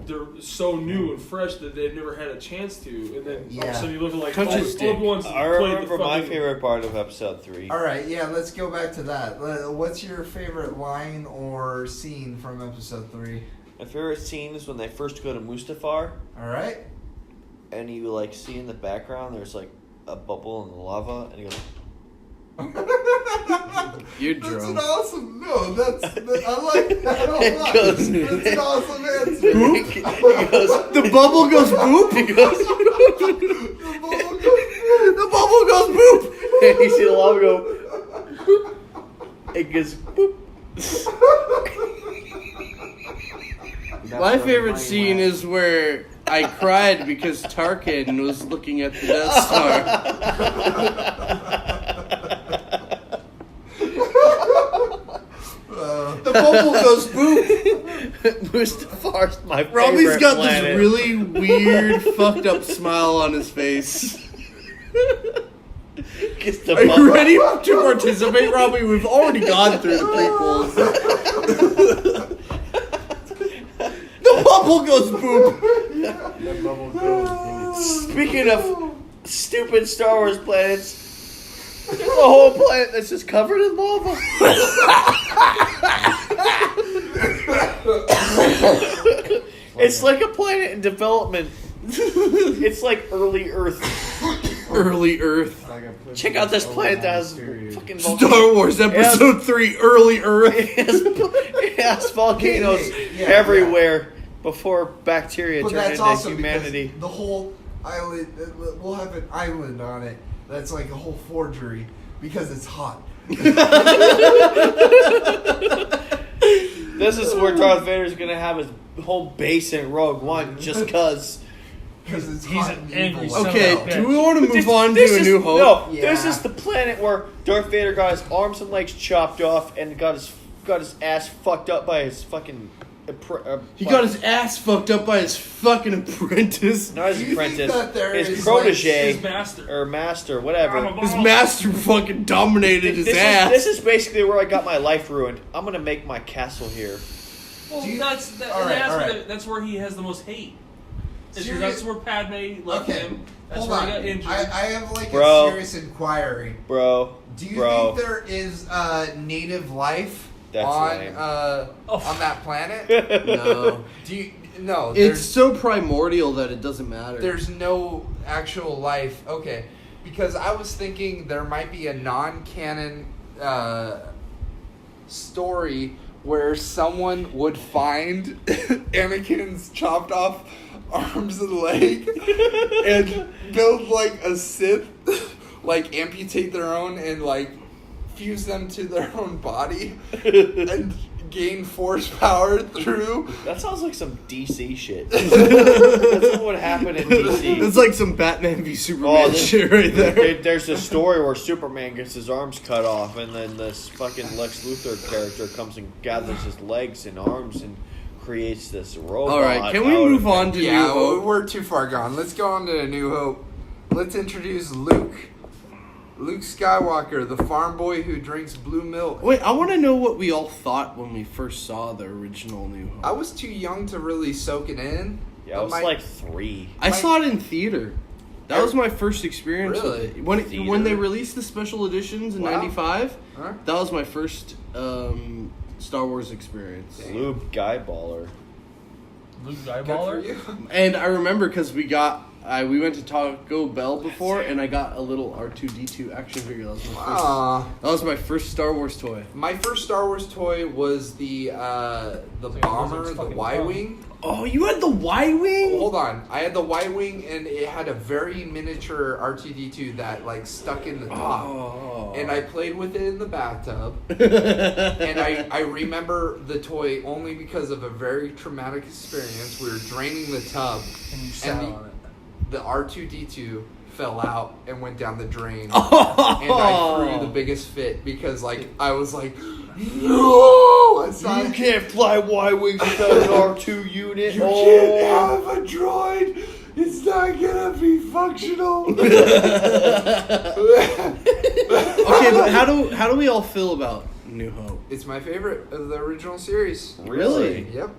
They're so new and fresh that they've never had a chance to, and then all of Yeah. a sudden you look at like Country oh, stick. Obi-Wan's I played remember the my fucking- favorite part of episode 3. All right, yeah. Let's go back to that. What's your favorite line or scene from episode 3? My favorite scene is when they first go to Mustafar, All right. and you like see in the background there's like a bubble in the lava, and he goes, You're That's drunk. an awesome. No, I like that a lot. It goes- That's an awesome answer. he goes, The bubble goes boop. he goes, The bubble goes boop. and you see the lava go, boop. It goes boop. My favorite scene is where I cried because Tarkin was looking at the Death Star. The bubble goes boop. Mustafar's my favorite Robbie's got planet. this really weird, fucked up smile on his face. Gets the Are bubble. you ready to participate, Robbie? We've already gone through the prequels. The bubble goes boop. Speaking of stupid Star Wars planets, there's a whole planet that's just covered in lava. It's like a planet in development. It's like early Earth. Early Earth. Check out this planet that has fucking volcanoes. Star Wars Episode 3, Early Earth. It has volcanoes Yeah, everywhere before bacteria But turned that's into awesome humanity. because the whole island, we'll have an island on it that's like a whole forgery because it's hot. This is where Darth Vader's gonna have his whole base in Rogue One just cause. Because it's He's hot an and angry evil. son of Okay, a bitch. do we want to move on This to A is- New Hope? No, Yeah. this is the planet where Darth Vader got his arms and legs chopped off and got his ass fucked up by his fucking. He got his ass fucked up by his fucking apprentice. not his Do you think apprentice, that there his is, protege His master. or master, whatever. I'm a His master fucking dominated his ass. This is basically where I got my life ruined. I'm gonna make my castle here. Well, Do you- that's all right. that's where he has the most hate. It's 'cause Serious- that's where Padme left Okay, him. That's hold where on. he got injured. I have like Bro. a serious inquiry. Bro. Do you Bro. think there is native life That's on lame. on that planet? No. Do you no? It's There's so primordial that it doesn't matter. there's no actual life. Okay, because I was thinking there might be a non-canon story where someone would find Anakin's chopped off arms and leg and build like a Sith, like amputate their own and like fuse them to their own body and gain force power through. That sounds like some DC shit. That's what would happen in DC. It's like some Batman v Superman shit right there. There's a story where Superman gets his arms cut off, and then this fucking Lex Luthor character comes and gathers his legs and arms and creates this robot. All right, can we move on to New Hope? We're too far gone. Let's go on to A New Hope. Let's introduce Luke. Luke Skywalker, the farm boy who drinks blue milk. Wait, I want to know what we all thought when we first saw the original New Hope. I was too young to really soak it in. Yeah, I was like 3. I saw it in theater. That was my first experience with it. When they released the special editions in '95, that was my first Star Wars experience. Luke Guyballer. Luke Guyballer? And I remember because we went to Taco Bell before, and I got a little R2-D2 action figure. That was my first Star Wars toy. My first Star Wars toy was the bomber, the Y-wing. Oh, you had the Y-wing? Hold on, I had the Y-wing, and it had a very miniature R2-D2 that like stuck in the top, and I played with it in the bathtub. And I remember the toy only because of a very traumatic experience. We were draining the tub, and you sat on it. The R2-D2 fell out and went down the drain, and I threw the biggest fit because like I was like, no, You can't fly Y-wings without an R2 unit. You can't have a droid. It's not gonna be functional. Okay, but how do we all feel about New Hope? It's my favorite of the original series. Really? Yep.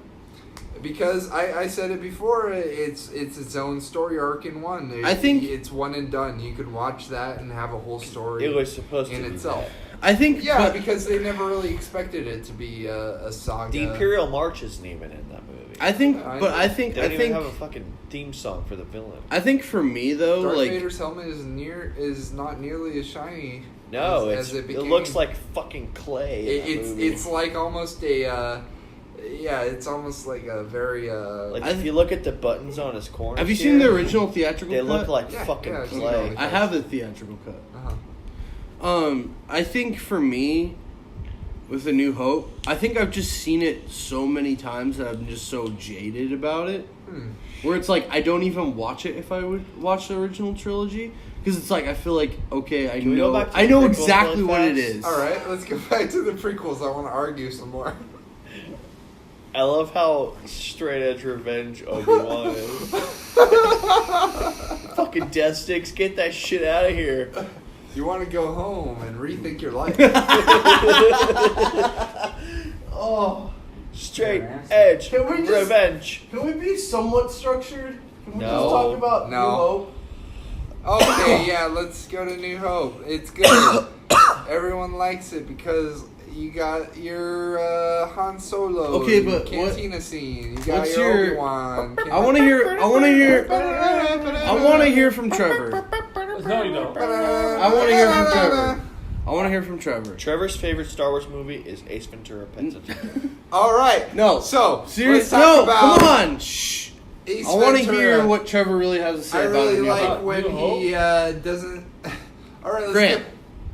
Because I said it before, it's its own story arc in one. I think it's one and done. You could watch that and have a whole story. It was supposed to in be itself. that. I think because they never really expected it to be a saga. The Imperial March isn't even in that movie. I think they don't even have a fucking theme song for the villain. I think for me though, Darth like Vader's helmet is not nearly as shiny. No, as it became. It looks like fucking clay. It's like almost a. It's almost like a very. If you look at the buttons on his corners. Have you seen the original theatrical They cut? look like fucking clay. I have the theatrical cut. Uh-huh. I think for me, with A New Hope, I think I've just seen it so many times that I'm just so jaded about it. Where it's like I don't even watch it if I would watch the original trilogy. Because it's like I feel like I know exactly what it is. All right, let's go back to the prequels. I want to argue some more. I love how straight edge revenge Obi-Wan is. Fucking death sticks, get that shit out of here. You want to go home and rethink your life. Straight edge revenge. Can we be somewhat structured? Can we No. just talk about No. New Hope? Okay, yeah, let's go to New Hope. It's good. Everyone likes it because you got your Han Solo. Okay, but cantina scene. You got what's your your- Obi-Wan. I want to hear from Trevor. No, you don't. I want to hear from Trevor. Trevor's favorite Star Wars movie is Ace Ventura: Pet Detective. All right. No. So Seriously, let's talk no, about come on. Shh. Ace I want to Ventura. hear what Trevor really has to say I about really New like Hope. when New Hope? he doesn't. All right,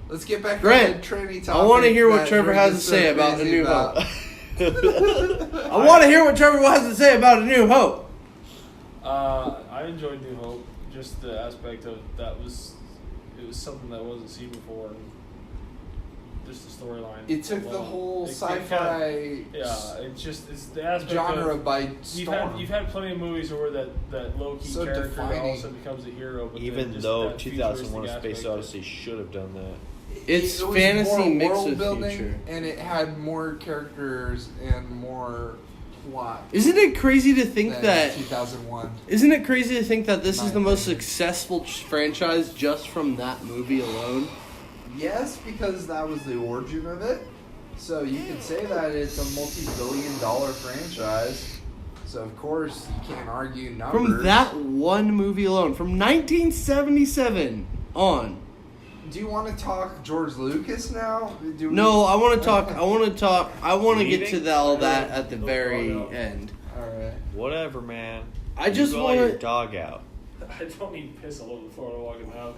let's get back Grant, on the Trinity I topic. want to hear what that Trevor we're has to just say so about A crazy New about. Hope. I want to hear what Trevor has to say about A New Hope. I enjoyed New Hope. Just the aspect of it was something that wasn't seen before, and just the storyline. It took the alone. whole It sci-fi it's the aspect genre of, by storm. You've had plenty of movies where that low key So character all of a defining. sudden becomes a hero. But Even then just though that 2001: A futuristic Space aspect Odyssey should have done that. It's It was fantasy more mixed world with building, future. and it had more characters and more plot. Isn't it crazy to think than that? 2001. Isn't it crazy to think that this is My the most opinion. successful franchise just from that movie alone? Yes, because that was the origin of it. So you could say that it's a multi-billion-dollar franchise. So of course you can't argue numbers. From that one movie alone, from 1977 on. Do you want to talk George Lucas now? No, I want to talk. I want to get Leaving? to all that at the very end. All right. Whatever, man. I just You want let your to. dog out. I don't need piss all over the floor to walk in the house.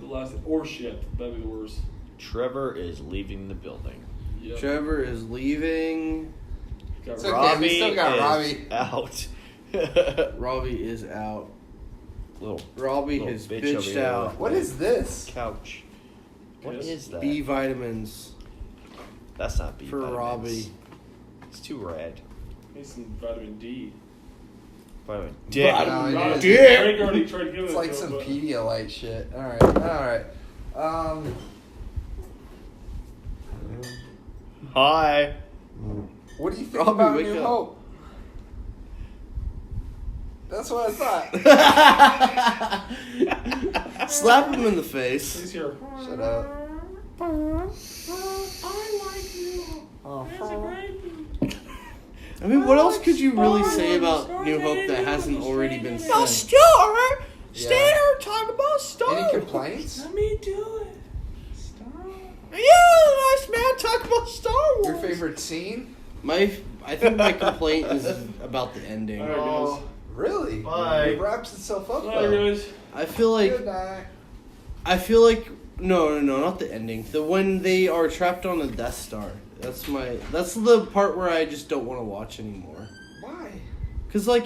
The last or shit. That'd be the worst. Trevor is leaving the building. Yep. Trevor is leaving. Got It's okay, Robbie we still got is Robbie. out. Robbie is out. little Robbie little has bitch over bitched here. out. What is this? Couch. What Yes. is that? B vitamins That's not B for vitamins. Robbie. It's too red. Need some vitamin D. Vitamin D. No, it is. Drake already tried giving It's it like to some him, but- Pedialyte shit. Alright. Hi. What do you think Robbie, about wake New up. Hope? That's what I thought. Slap him in the face. He's here. Shut up. I like you. It's a great movie. I mean, what else could you really say about New Hope that hasn't already been said? Star. Yeah. here talking about Star. Any complaints? Let me do it. Stop. Yeah, nice man talking about Star Wars. Your favorite scene? I think my complaint is about the ending. All right, guys. Really? Bye. It wraps itself up Bye, though. guys. I feel like Good night. no, not the ending. When they are trapped on the Death Star. That's the part where I just don't want to watch anymore. Why? Cause I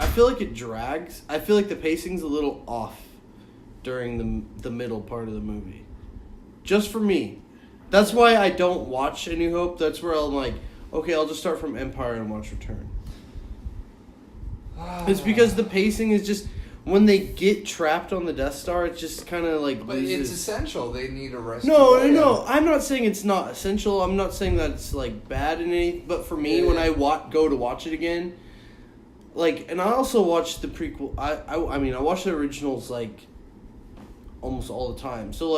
feel like it drags. I feel like the pacing's a little off during the middle part of the movie. Just for me. That's why I don't watch A New Hope. That's where I'm like, okay, I'll just start from Empire and watch Return. It's because the pacing is just when they get trapped on the Death Star, it's just kind of like But loses. it's essential. They need a rescue. No. I'm not saying it's not essential. I'm not saying that it's like bad in anything. But for me, Yeah. when I go to watch it again, and I also watch the prequel. I mean, I watch the originals like almost all the time. So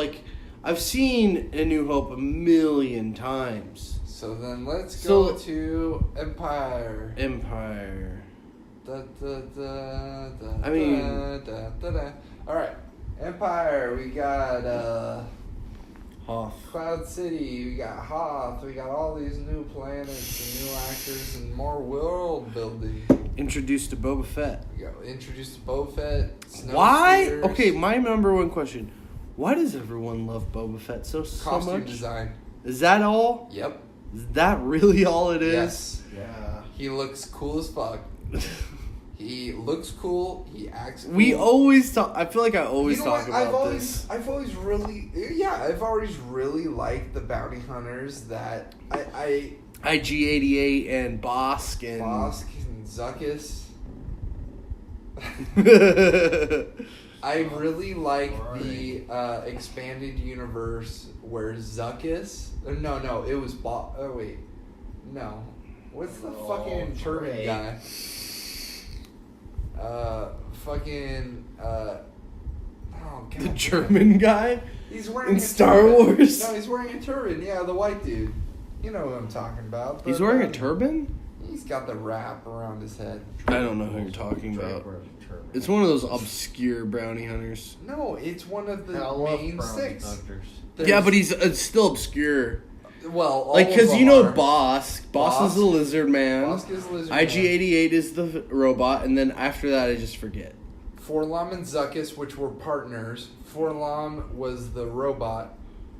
I've seen A New Hope a million times. So then let's So- go to Empire. Empire. Da, da, da, da, I mean- da, da, da. All right, Empire. We got Hoth. Cloud City. We got Hoth. We got all these new planets and new actors and more world building. Introduced to Boba Fett. We got introduced to Boba Fett. Why? Snowspeeders, Okay, my number one question. Why does everyone love Boba Fett so Costume much? design. Is that all? Yep. Is that really all it is? Yes. Yeah. He looks cool as fuck. He looks cool. He acts cool. We always talk. I feel like I always You know talk what? about this. I've always really liked the bounty hunters that I IG-88 and Bosk and Bosk and Zuckus. I really like the expanded universe where Zuckus. No, it was Oh wait, no. What's the fucking turban great. guy? Oh god. the German guy. He's wearing in a Star turban. Wars? No, he's wearing a turban. Yeah, the white dude. You know what I'm talking about. He's but, wearing a turban. He's got the wrap around his head. I don't know who you're talking Drake about. wears a turban. It's one of those obscure bounty hunters. No, it's one of the I love main bounty six. hunters. Yeah, but he's still obscure. Well, all Like, of because them you know are. Bosk. Bosk is the lizard man. Bosk is Lizard Man. IG-88 is the robot, and then after that, I just forget. Forlom and Zuckus, which were partners. Forlom was the robot,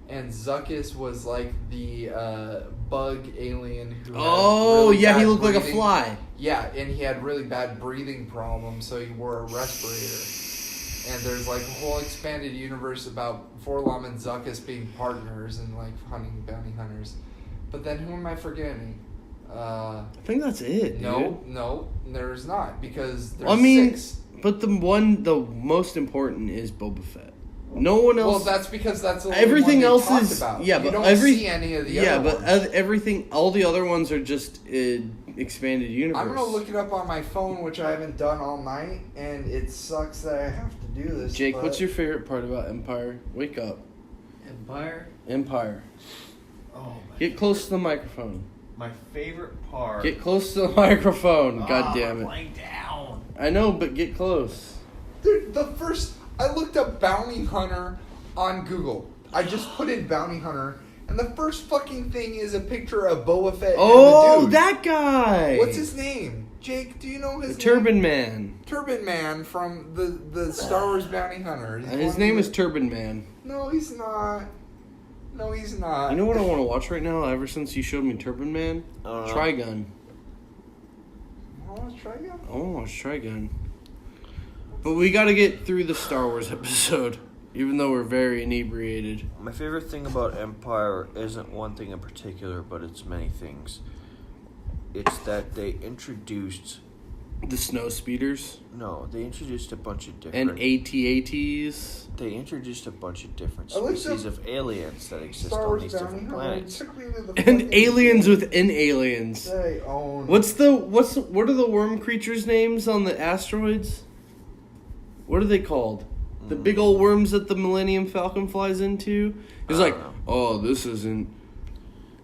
and Zuckus was like the bug alien who. had Oh, really yeah, he bad looked like a breathing- fly. Yeah, and he had really bad breathing problems, so he wore a respirator. And there's like a whole expanded universe about Forlom and Zuckus being partners and like hunting bounty hunters. But then who am I forgetting? I think that's it. No, there's not because there's I mean, six. but the most important is Boba Fett. No one else. Well, that's because that's the only everything one they else talked is about. yeah, you but don't every see any of the yeah, other but ones. everything, all the other ones are just expanded universe. I'm gonna look it up on my phone, which I haven't done all night, and it sucks that I have to do this. Jake, but what's your favorite part about Empire? Wake up, Empire? Empire. Oh, Get close to the microphone. my favorite part. Get close to the microphone. God damn it! Laying down. I know, but get close. Dude, I looked up bounty hunter on Google. I just put in bounty hunter, and the first fucking thing is a picture of Boba Fett. Oh, and the dude. that guy. What's his name? Jake, do you know his The name? Turban Man. Turban Man from the Star Wars bounty hunter. He's His one name of is Turban Man. No, he's not. No, he's not. You know what I want to watch right now? Ever since you showed me Turban Man, Trigun. I want to try again. I want to watch Trigun. But we got to get through the Star Wars episode, even though we're very inebriated. My favorite thing about Empire isn't one thing in particular, but it's many things. It's that they introduced... The snow speeders. No, they introduced a bunch of different... And AT-ATs. They introduced a bunch of different I like species the of aliens that exist Star on Wars these bounty different hunter planets. took me to the And fucking aliens city within aliens. they own. What are the worm creatures' names on the asteroids? What are they called? The big old worms that the Millennium Falcon flies into? He's like, know. oh, this isn't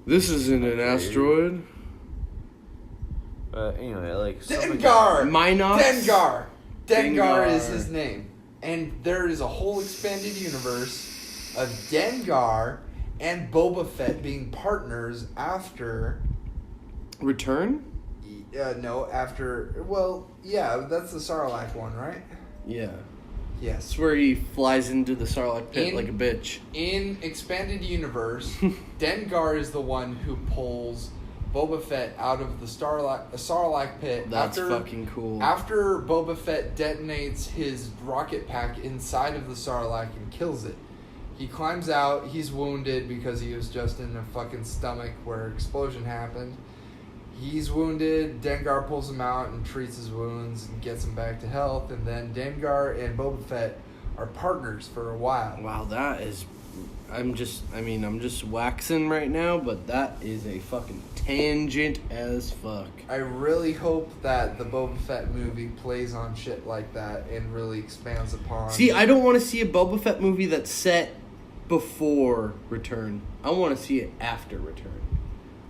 an asteroid. Anyway, like... stuff like Dengar! Minox? Dengar! Dengar Dengar. is his name. And there is a whole expanded universe of Dengar and Boba Fett being partners after... Return? No, after... Well, yeah, that's the Sarlacc one, right? Yeah. Yes. It's where he flies into the Sarlacc pit like a bitch. In expanded universe, Dengar is the one who pulls Boba Fett out of the Sarlacc pit. That's fucking cool. After Boba Fett detonates his rocket pack inside of the Sarlacc and kills it. He climbs out, he's wounded because he was just in a fucking stomach where an explosion happened. He's wounded, Dengar pulls him out and treats his wounds and gets him back to health, and then Dengar and Boba Fett are partners for a while. Wow, that is... I'm just waxing right now, but that is a fucking tangent as fuck. I really hope that the Boba Fett movie plays on shit like that and really expands upon... See, I don't want to see a Boba Fett movie that's set before Return. I want to see it after Return.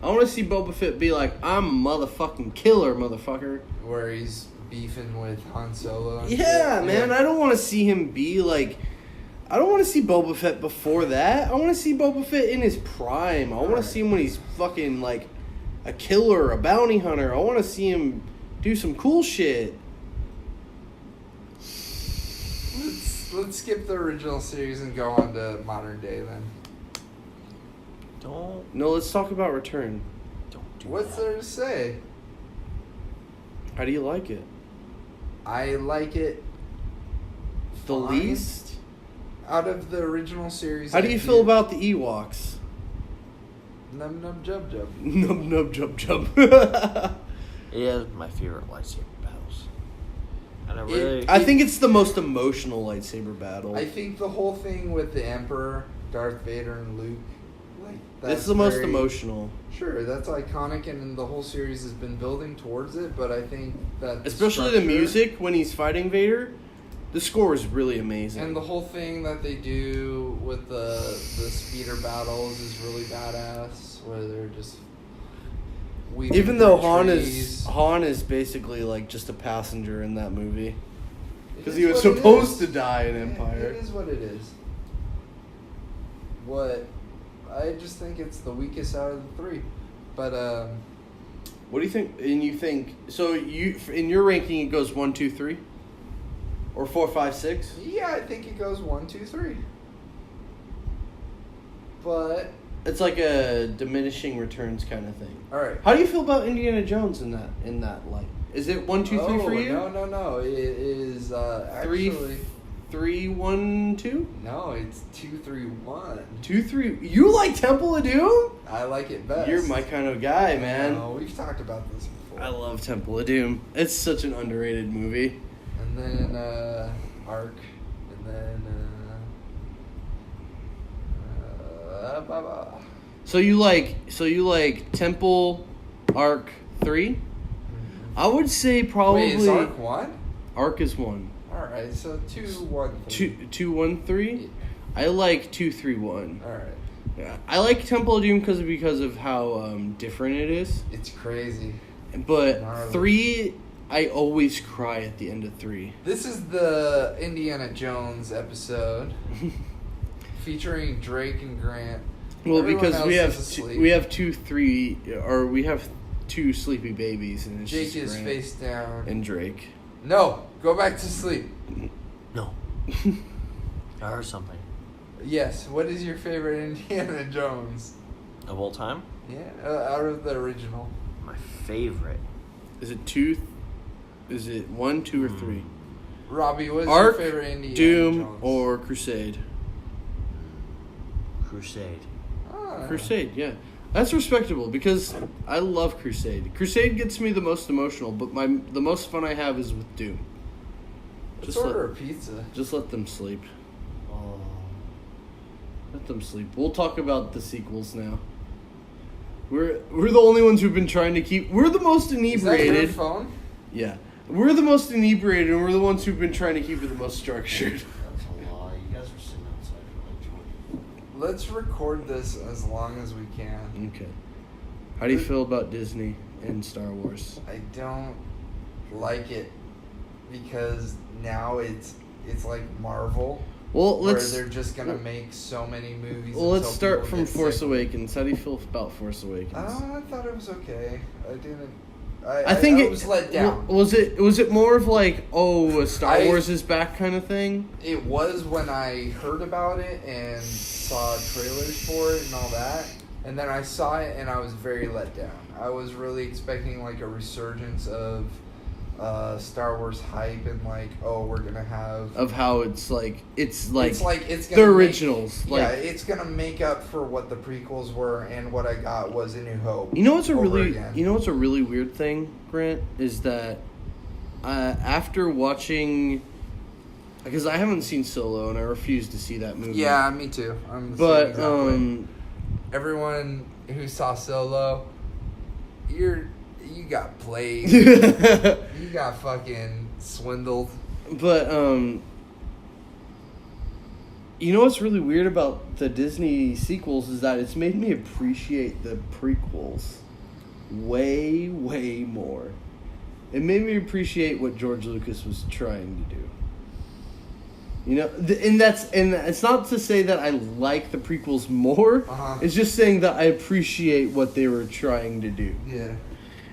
I want to see Boba Fett be like, I'm a motherfucking killer, motherfucker. Where he's beefing with Han Solo and Yeah, shit. man, I don't want to see him be like... I don't want to see Boba Fett before that. I want to see Boba Fett in his prime. I want to see him when he's fucking like a killer, a bounty hunter. I want to see him do some cool shit. Let's skip the original series and go on to modern day then. No, let's talk about Return. Don't do What's that. there to say? How do you like it? I like it The fine. least? Out of the original series. How do you feel about the Ewoks? Num num jub jub. Nub nub jump jump. Yeah, my favorite lightsaber battles. And I really... I think it's the most emotional lightsaber battle. I think the whole thing with the Emperor, Darth Vader, and Luke, like It's the most very- emotional. Sure, that's iconic, and the whole series has been building towards it. But I think that Especially the music when he's fighting Vader. The score is really amazing. and the whole thing that they do with the speeder battles is really badass. Where they're just weaving Even though through Han trees. is basically like just a passenger in that movie. It Because is he was what it supposed is. to die in Yeah, Empire. It is what it is. What I just think it's the weakest out of the three. But What do you think? And you think so? You in your ranking it goes 1, 2, 3, or 4, 5, 6. yeah, I think it goes 1, 2, 3. But It's like a diminishing returns kind of thing. all right. How do you feel about Indiana Jones in that light? Is it 1, 2, 3 for you? No. It is 3, actually 3, 1, 2, no. It's 2, 3, 1. 2, 3. You like Temple of Doom? I like it best. You're my kind of guy, man. No, we've talked about this before. I love Temple of Doom. It's such an underrated movie. And then Ark, and then blah, blah. So you like Temple, Arc 3? I would say probably Wait, is Ark 1? Arc is 1. All right, so 2, 1, 3. 2, 1, 3. I like 2, 3, 1. All right, Yeah, I like Temple of Doom because of how different it is. it's crazy. But Gnarly. 3, I always cry at the end of 3. This is the Indiana Jones episode featuring Drake and Grant. Well, Everyone because we else have is asleep. we have 2 sleepy babies, and it's Jake just is Grant face down. and Drake. No, go back to sleep. No. I heard something. Yes. What is your favorite Indiana Jones? Of all time? Yeah, out of the original. My favorite. Is it 2? Is it 1, 2, or 3? Robbie, what is Ark, your favorite Indiana Doom, Jones? or Crusade? Crusade. Ah. Crusade, yeah. That's respectable because I love Crusade. Crusade gets me the most emotional, but the most fun I have is with Doom. Let's order a pizza. Just let them sleep. Oh. Let them sleep. We'll talk about the sequels now. We're the only ones who've been trying to keep. We're the most inebriated. Is that your phone? Yeah, we're the most inebriated, and we're the ones who've been trying to keep it the most structured. That's a lie. You guys are sitting outside for like 20. Let's record this as long as we can. Okay. How do you feel about Disney and Star Wars? I don't like it because now it's like Marvel. Well, where they're just gonna make so many movies. Well, let's until start people from get Force sick. Awakens. How do you feel about Force Awakens? I thought it was okay. I didn't. I think I it was let down. Was it more of like, oh, a Star I- Wars is back kind of thing? It was when I heard about it and saw trailers for it and all that, and then I saw it and I was very let down. I was really expecting like a resurgence of Star Wars hype and like, oh, we're gonna have Of how it's like it's the gonna originals. Make, Like, it's gonna make up for what the prequels were, and what I got was A New Hope. you know what's a over really again. weird thing, Grant, is that after watching, because I haven't seen Solo and I refuse to see that movie. Yeah, me too. I'm the But same exact way. Everyone who saw Solo, you got played. You got fucking swindled. But you know what's really weird about the Disney sequels is that it's made me appreciate the prequels way, way more. It made me appreciate what George Lucas was trying to do. You know, and it's not to say that I like the prequels more. Uh-huh. It's just saying that I appreciate what they were trying to do. Yeah.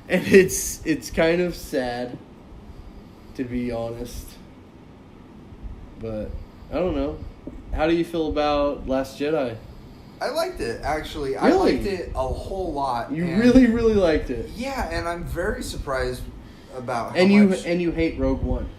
And it's kind of sad, to be honest. But I don't know. How do you feel about Last Jedi? I liked it, actually. I Really? liked it a whole lot. You and- really, really liked it. Yeah, and I'm very surprised about how And much... you hate Rogue One.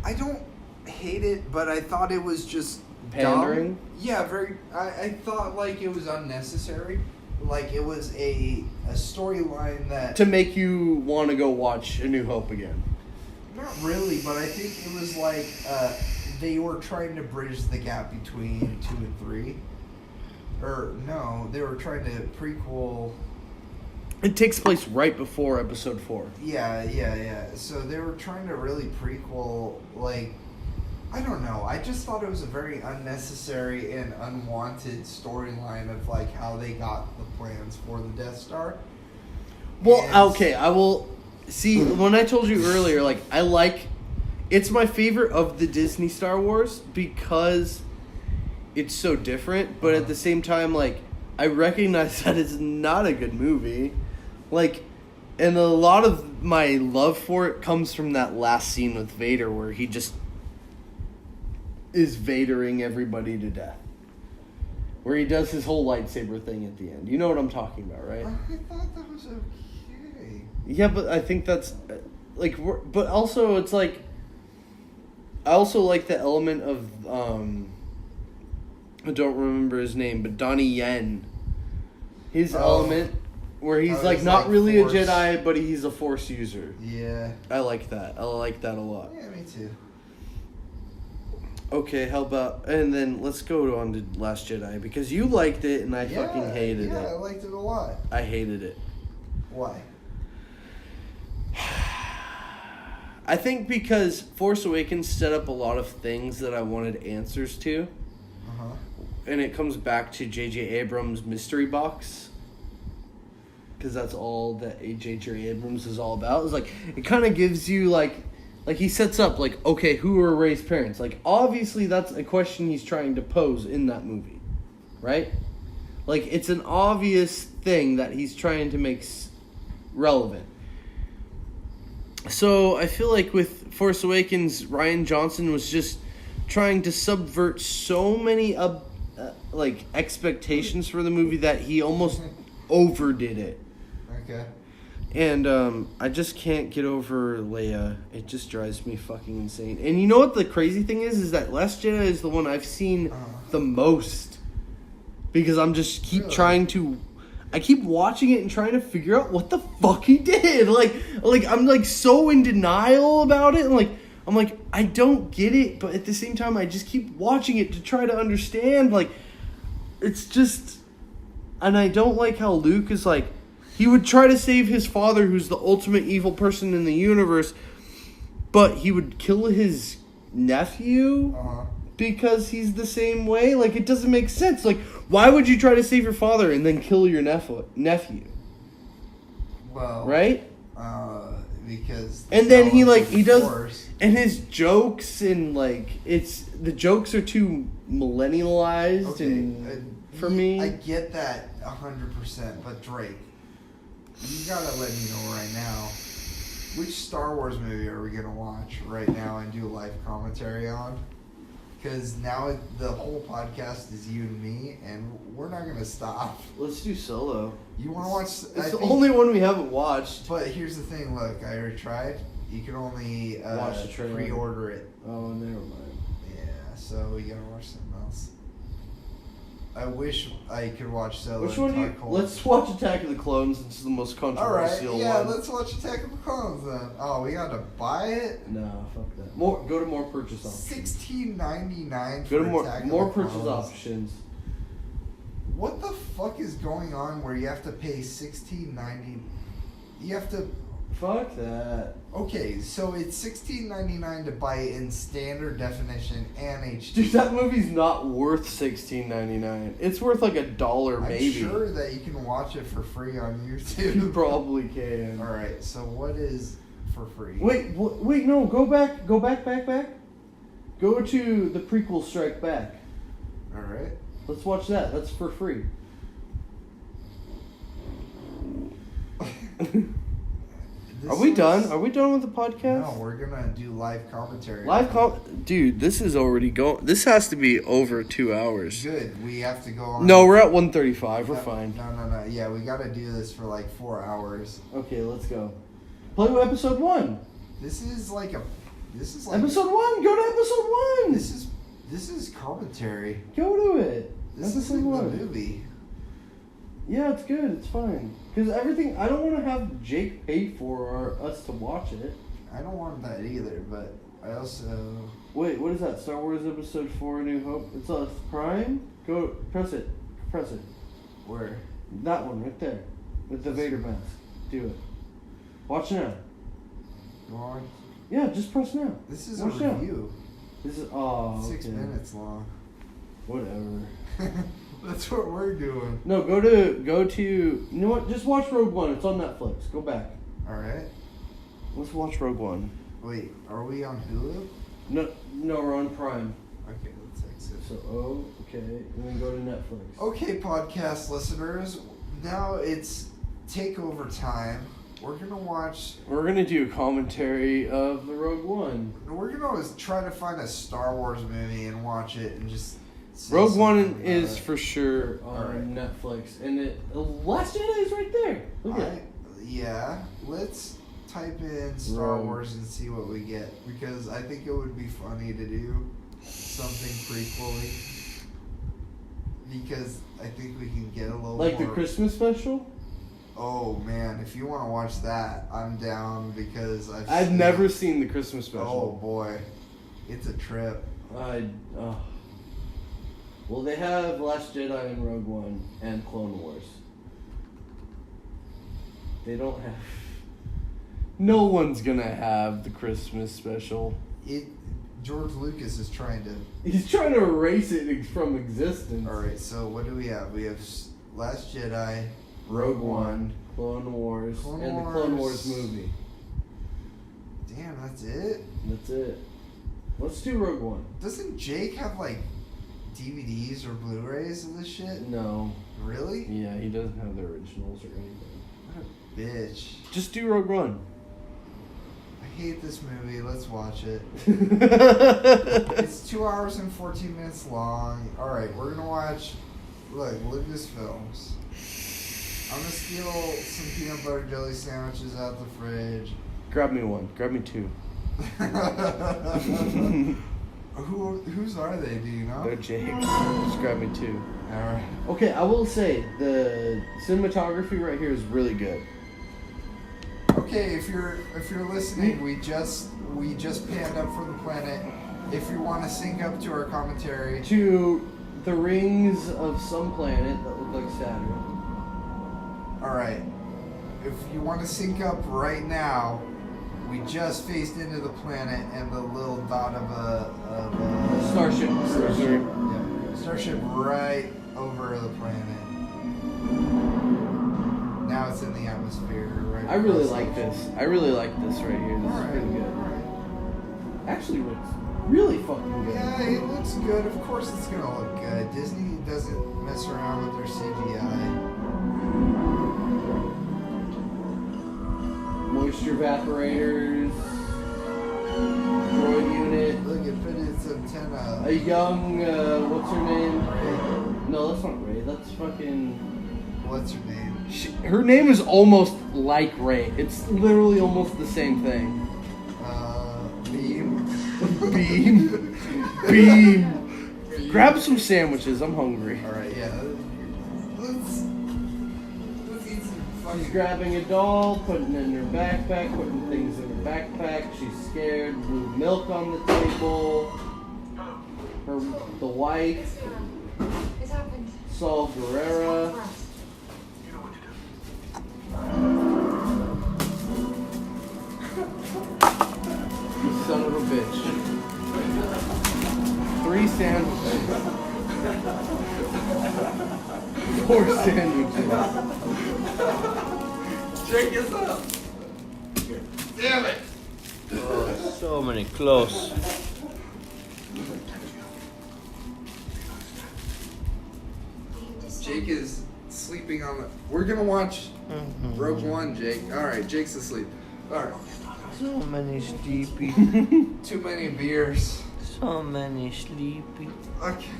I don't hate it, but I thought it was just Pandering? dumb. Yeah, very... I thought, like, it was unnecessary. Like, it was a storyline that... To make you want to go watch A New Hope again. Not really, but I think it was like they were trying to bridge the gap between 2 and 3. Or, no, they were trying to prequel... It takes place right before Episode 4. Yeah. So they were trying to really prequel, like... I don't know. I just thought it was a very unnecessary and unwanted storyline of, like, how they got the plans for the Death Star. Well, And- okay, I will... See, when I told you earlier, like, I like... It's my favorite of the Disney Star Wars because it's so different, but at the same time, like, I recognize that it's not a good movie. Like, and a lot of my love for it comes from that last scene with Vader where he just is Vadering everybody to death. Where he does his whole lightsaber thing at the end. You know what I'm talking about, right? I thought that was okay. Yeah, but I think that's like, but also it's like, I also like the element of I don't remember his name, but Donnie Yen. His element where he's like he's not like really Force. a Jedi, but he's a Force user. Yeah. I like that. I like that a lot. Yeah, me too. Okay, how about, and then let's go on to Last Jedi because you liked it and I fucking hated I it. liked it a lot. I hated it. Why? I think because Force Awakens set up a lot of things that I wanted answers to. Uh-huh. And it comes back to J.J. Abrams' mystery box. Because that's all that J.J. Abrams is all about. It's like, it kind of gives you, like he sets up, like, okay, who are Rey's parents? Like, obviously that's a question he's trying to pose in that movie. Right? Like, it's an obvious thing that he's trying to make relevant. So, I feel like with Force Awakens, Rian Johnson was just trying to subvert so many like expectations for the movie that he almost overdid it. Okay. And I just can't get over Leia. It just drives me fucking insane. And you know what the crazy thing is that Last Jedi is the one I've seen the most. Because I'm just keep trying to... I keep watching it and trying to figure out what the fuck he did. Like I'm like so in denial about it. And I'm like, I don't get it. But at the same time, I just keep watching it to try to understand. Like, it's just... And I don't like how Luke is like... He would try to save his father, who's the ultimate evil person in the universe, but he would kill his nephew because he's the same way. Like, it doesn't make sense. Like, why would you try to save your father and then kill your nephew? Well, right? Because and then he does, force. And his jokes and the jokes are too millennialized for me. I get that 100%, but Drake. You gotta let me know right now, which Star Wars movie are we gonna watch right now and do a live commentary on? Because now the whole podcast is you and me, and we're not gonna stop. Let's do Solo. You wanna watch? It's the only one we haven't watched. But here's the thing, look, I already tried. You can only watch the trailer. Pre-order it. Oh, never mind. Yeah, so we gotta watch something else. I wish I could watch Solo. Which one do you... Let's watch Attack of the Clones. It's the most controversial one. Alright, yeah, let's watch Attack of the Clones then. Oh, we gotta buy it? No, fuck that. Go to more purchase options. $16.99 Go to for Attack of the more purchase Clones. options. What the fuck is going on where you have to pay $16.90? You have to... Fuck that. Okay, so it's $16.99 to buy it in standard definition and HD. Dude, that movie's not worth $16.99. It's worth like $1 maybe. I'm sure that you can watch it for free on YouTube. You probably can. Alright, so what is for free? Wait, no, go back. Go to the prequel Strike Back. Alright. Let's watch that. That's for free. Are we done? Are we done with the podcast? No, we're gonna do live commentary. Dude, this is already going. This has to be over 2 hours. Good. We have to go on. No, we're at 1:35. We're fine. No. Yeah, we gotta do this for like 4 hours. Okay, let's go. Play with episode 1. This is like episode 1. Go to episode 1. This is commentary. Go to it. This episode is like 1. the movie. Yeah, it's good. It's fine. Because everything, I don't want to have Jake pay for us to watch it. I don't want that either, but I also... Wait, what is that? Star Wars Episode 4, A New Hope? It's Prime? Go, press it. Press it. Where? That one, right there. With the Vader mask. Do it. Watch now. Go on. Yeah, just press now. This is Watch a review. This is, 6 minutes long. Whatever. That's what we're doing. No, go to, you know what? Just watch Rogue One. It's on Netflix. Go back. Alright. Let's watch Rogue One. Wait, are we on Hulu? No, we're on Prime. Okay, let's exit. So, okay, and then go to Netflix. Okay, podcast listeners, now it's takeover time. We're gonna do a commentary of the Rogue One. We're gonna always try to find a Star Wars movie and watch it and just... Rogue One is for sure on Netflix, and Last Jedi is right there. Look at it. Yeah, let's type in Star Wars and see what we get, because I think it would be funny to do something prequel-y, because I think we can get a little like more... the Christmas special? Oh man, if you want to watch that, I'm down, because I've never seen the Christmas special. Oh boy, it's a trip. Well, they have Last Jedi and Rogue One and Clone Wars. They don't have... No one's gonna have the Christmas special. George Lucas is trying to... He's trying to erase it from existence. Alright, so what do we have? We have Last Jedi, Rogue One, Clone Wars, and the Clone Wars movie. Damn, that's it? That's it. Let's do Rogue One. Doesn't Jake have like DVDs or Blu-rays of this shit? No. Really? Yeah, he doesn't have the originals or anything. What a bitch. Just do Rogue One. I hate this movie. Let's watch it. It's 2 hours and 14 minutes long. Alright, we're gonna watch, look, Lucasfilms. I'm gonna steal some peanut butter jelly sandwiches out the fridge. Grab me one. Grab me two. Whose are they, do you know? They're Jake. Just grab me two. Alright. Okay, I will say, the cinematography right here is really good. Okay, if you're listening, we just panned up from the planet. If you want to sync up to our commentary, To the rings of some planet that look like Saturn. all right. If you want to sync up right now, we just faced into the planet and the little dot of a Starship Cruiser. yeah, starship right over the planet. Now it's in the atmosphere, right? I really across like the ocean. this. I really like this right here. This is pretty good. Actually looks really fucking good. Yeah, it looks good. Of course it's gonna look good. Disney doesn't mess around with their CGI. Moisture evaporators. Droid unit. Look, it put its antenna. A young, what's her name? Ray. No, that's not Ray. That's fucking... What's her name? Her name is almost like Ray. It's literally almost the same thing. Beam. Beam. Beam. Grab some sandwiches. I'm hungry. Alright, yeah. Let's eat some She's fucking... grabbing a doll, putting it in her backpack, putting things in her backpack. She's scared. Blue milk on the table. The wife, It's happened. Saul Guerrera. You son of a bitch. 3 sandwiches. 4 sandwiches. Jake us up. Damn it. Oh, so many close. Jake is sleeping on the. We're gonna watch Rogue One, Jake. Alright, Jake's asleep. Alright. So many sleepy. Too many beers. So many sleepy. Okay.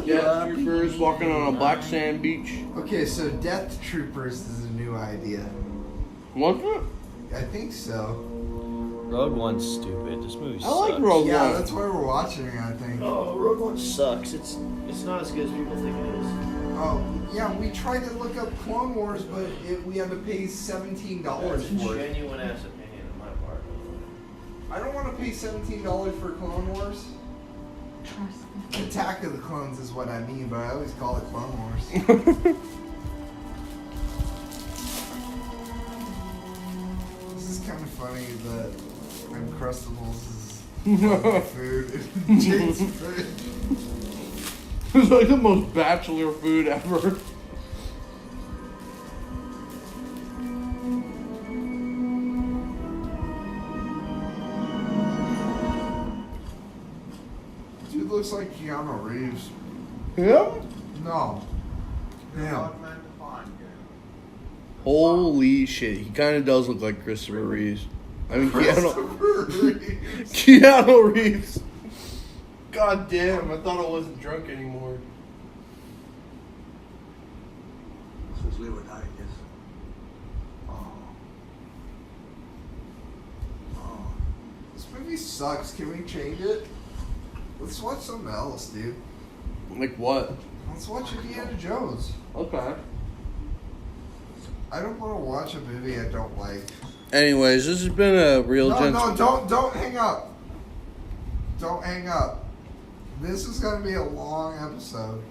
Death Troopers walking on a black sand beach. Okay, so Death Troopers is a new idea. What's it? I think so. Rogue One's stupid. This movie I sucks. like Rogue Yeah, One. that's why we're watching it, I think. Oh, Rogue One sucks. It's not as good as people think it is. Oh, yeah, we tried to look up Clone Wars, but we had to pay $17 That's a for it. genuine ass opinion on my part. I don't want to pay $17 for Clone Wars. Attack of the Clones is what I mean, but I always call it Clone Wars. This is kind of funny that Uncrustables is my food. Jake's food. It's like the most bachelor food ever. Dude looks like Keanu Reeves. Him? No. Him. Holy shit, he kind of does look like Christopher Reeves. I mean, Christopher Reeves. Keanu Reeves. God damn, I thought I wasn't drunk anymore. Since we were dying, yes. Oh. This movie sucks. Can we change it? Let's watch something else, dude. Like what? Let's watch Indiana Jones. Okay. I don't want to watch a movie I don't like. Anyways, this has been a real No, don't hang up. Don't hang up. This is going to be a long episode.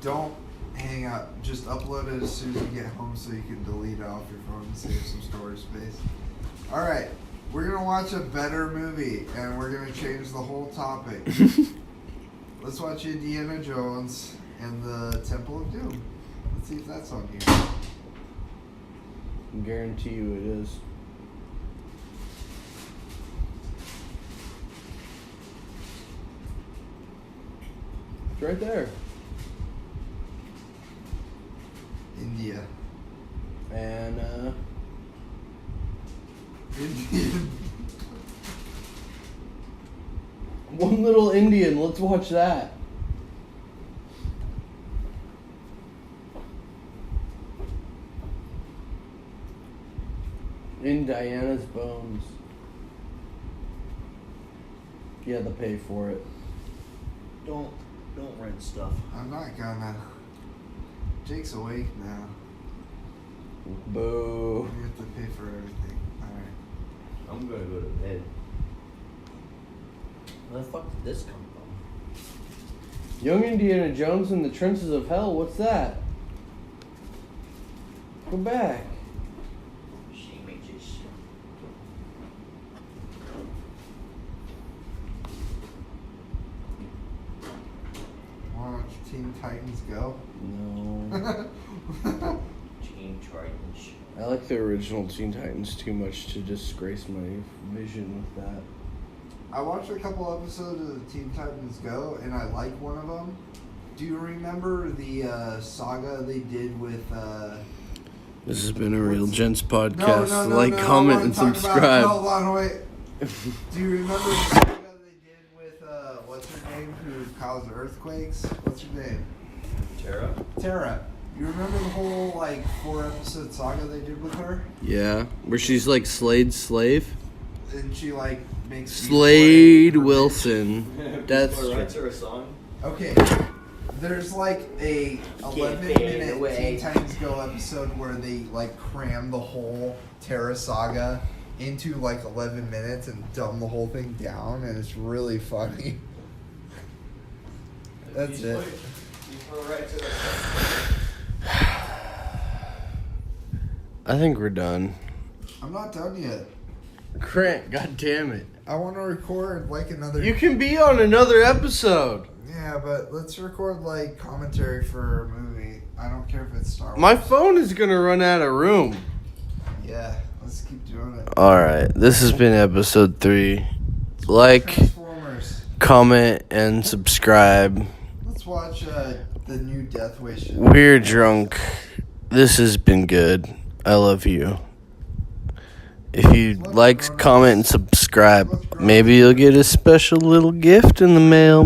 Don't hang up. Just upload it as soon as you get home so you can delete it off your phone and save some storage space. Alright, we're going to watch a better movie and we're going to change the whole topic. Let's watch Indiana Jones and the Temple of Doom. Let's see if that's on here. I guarantee you it is. It's right there. India. And Indian. One Little Indian. Let's watch that. In Diana's Bones. You had to pay for it. Don't rent stuff. I'm not gonna. Jake's awake now. Boo. We have to pay for everything. Alright. I'm gonna go to bed. Where the fuck did this come from? Young Indiana Jones in the Trenches of Hell. What's that? Go back. Watch Teen Titans Go. No. Teen Titans. I like the original Teen Titans too much to disgrace my vision with that. I watched a couple episodes of Teen Titans Go, and I like one of them. Do you remember the saga they did with? This has been a Real Gents podcast. Like, comment, and Hold subscribe. on, wait. Do you remember the saga they did with what's her name who caused earthquakes? What's her name? Tara. You remember the whole 4-episode saga they did with her? Yeah, where she's like Slade's slave. And she makes Slade Wilson. That's writes her a song. Okay. There's a 11-minute Teen Titans Go episode where they cram the whole Terra saga into 11 minutes and dumb the whole thing down, and it's really funny. That's it. I think we're done. I'm not done yet. Grant, god damn it. I want to record another. You can be on another episode. Yeah, but let's record commentary for a movie. I don't care if it's Star Wars. My phone is gonna run out of room. Yeah, let's keep doing it. Alright, this has been episode 3. Like, Transformers. comment, and subscribe. Let's watch the new Death Wish. We're drunk. This has been good. I love you. If you like, comment, and subscribe, maybe you'll get a special little gift in the mail.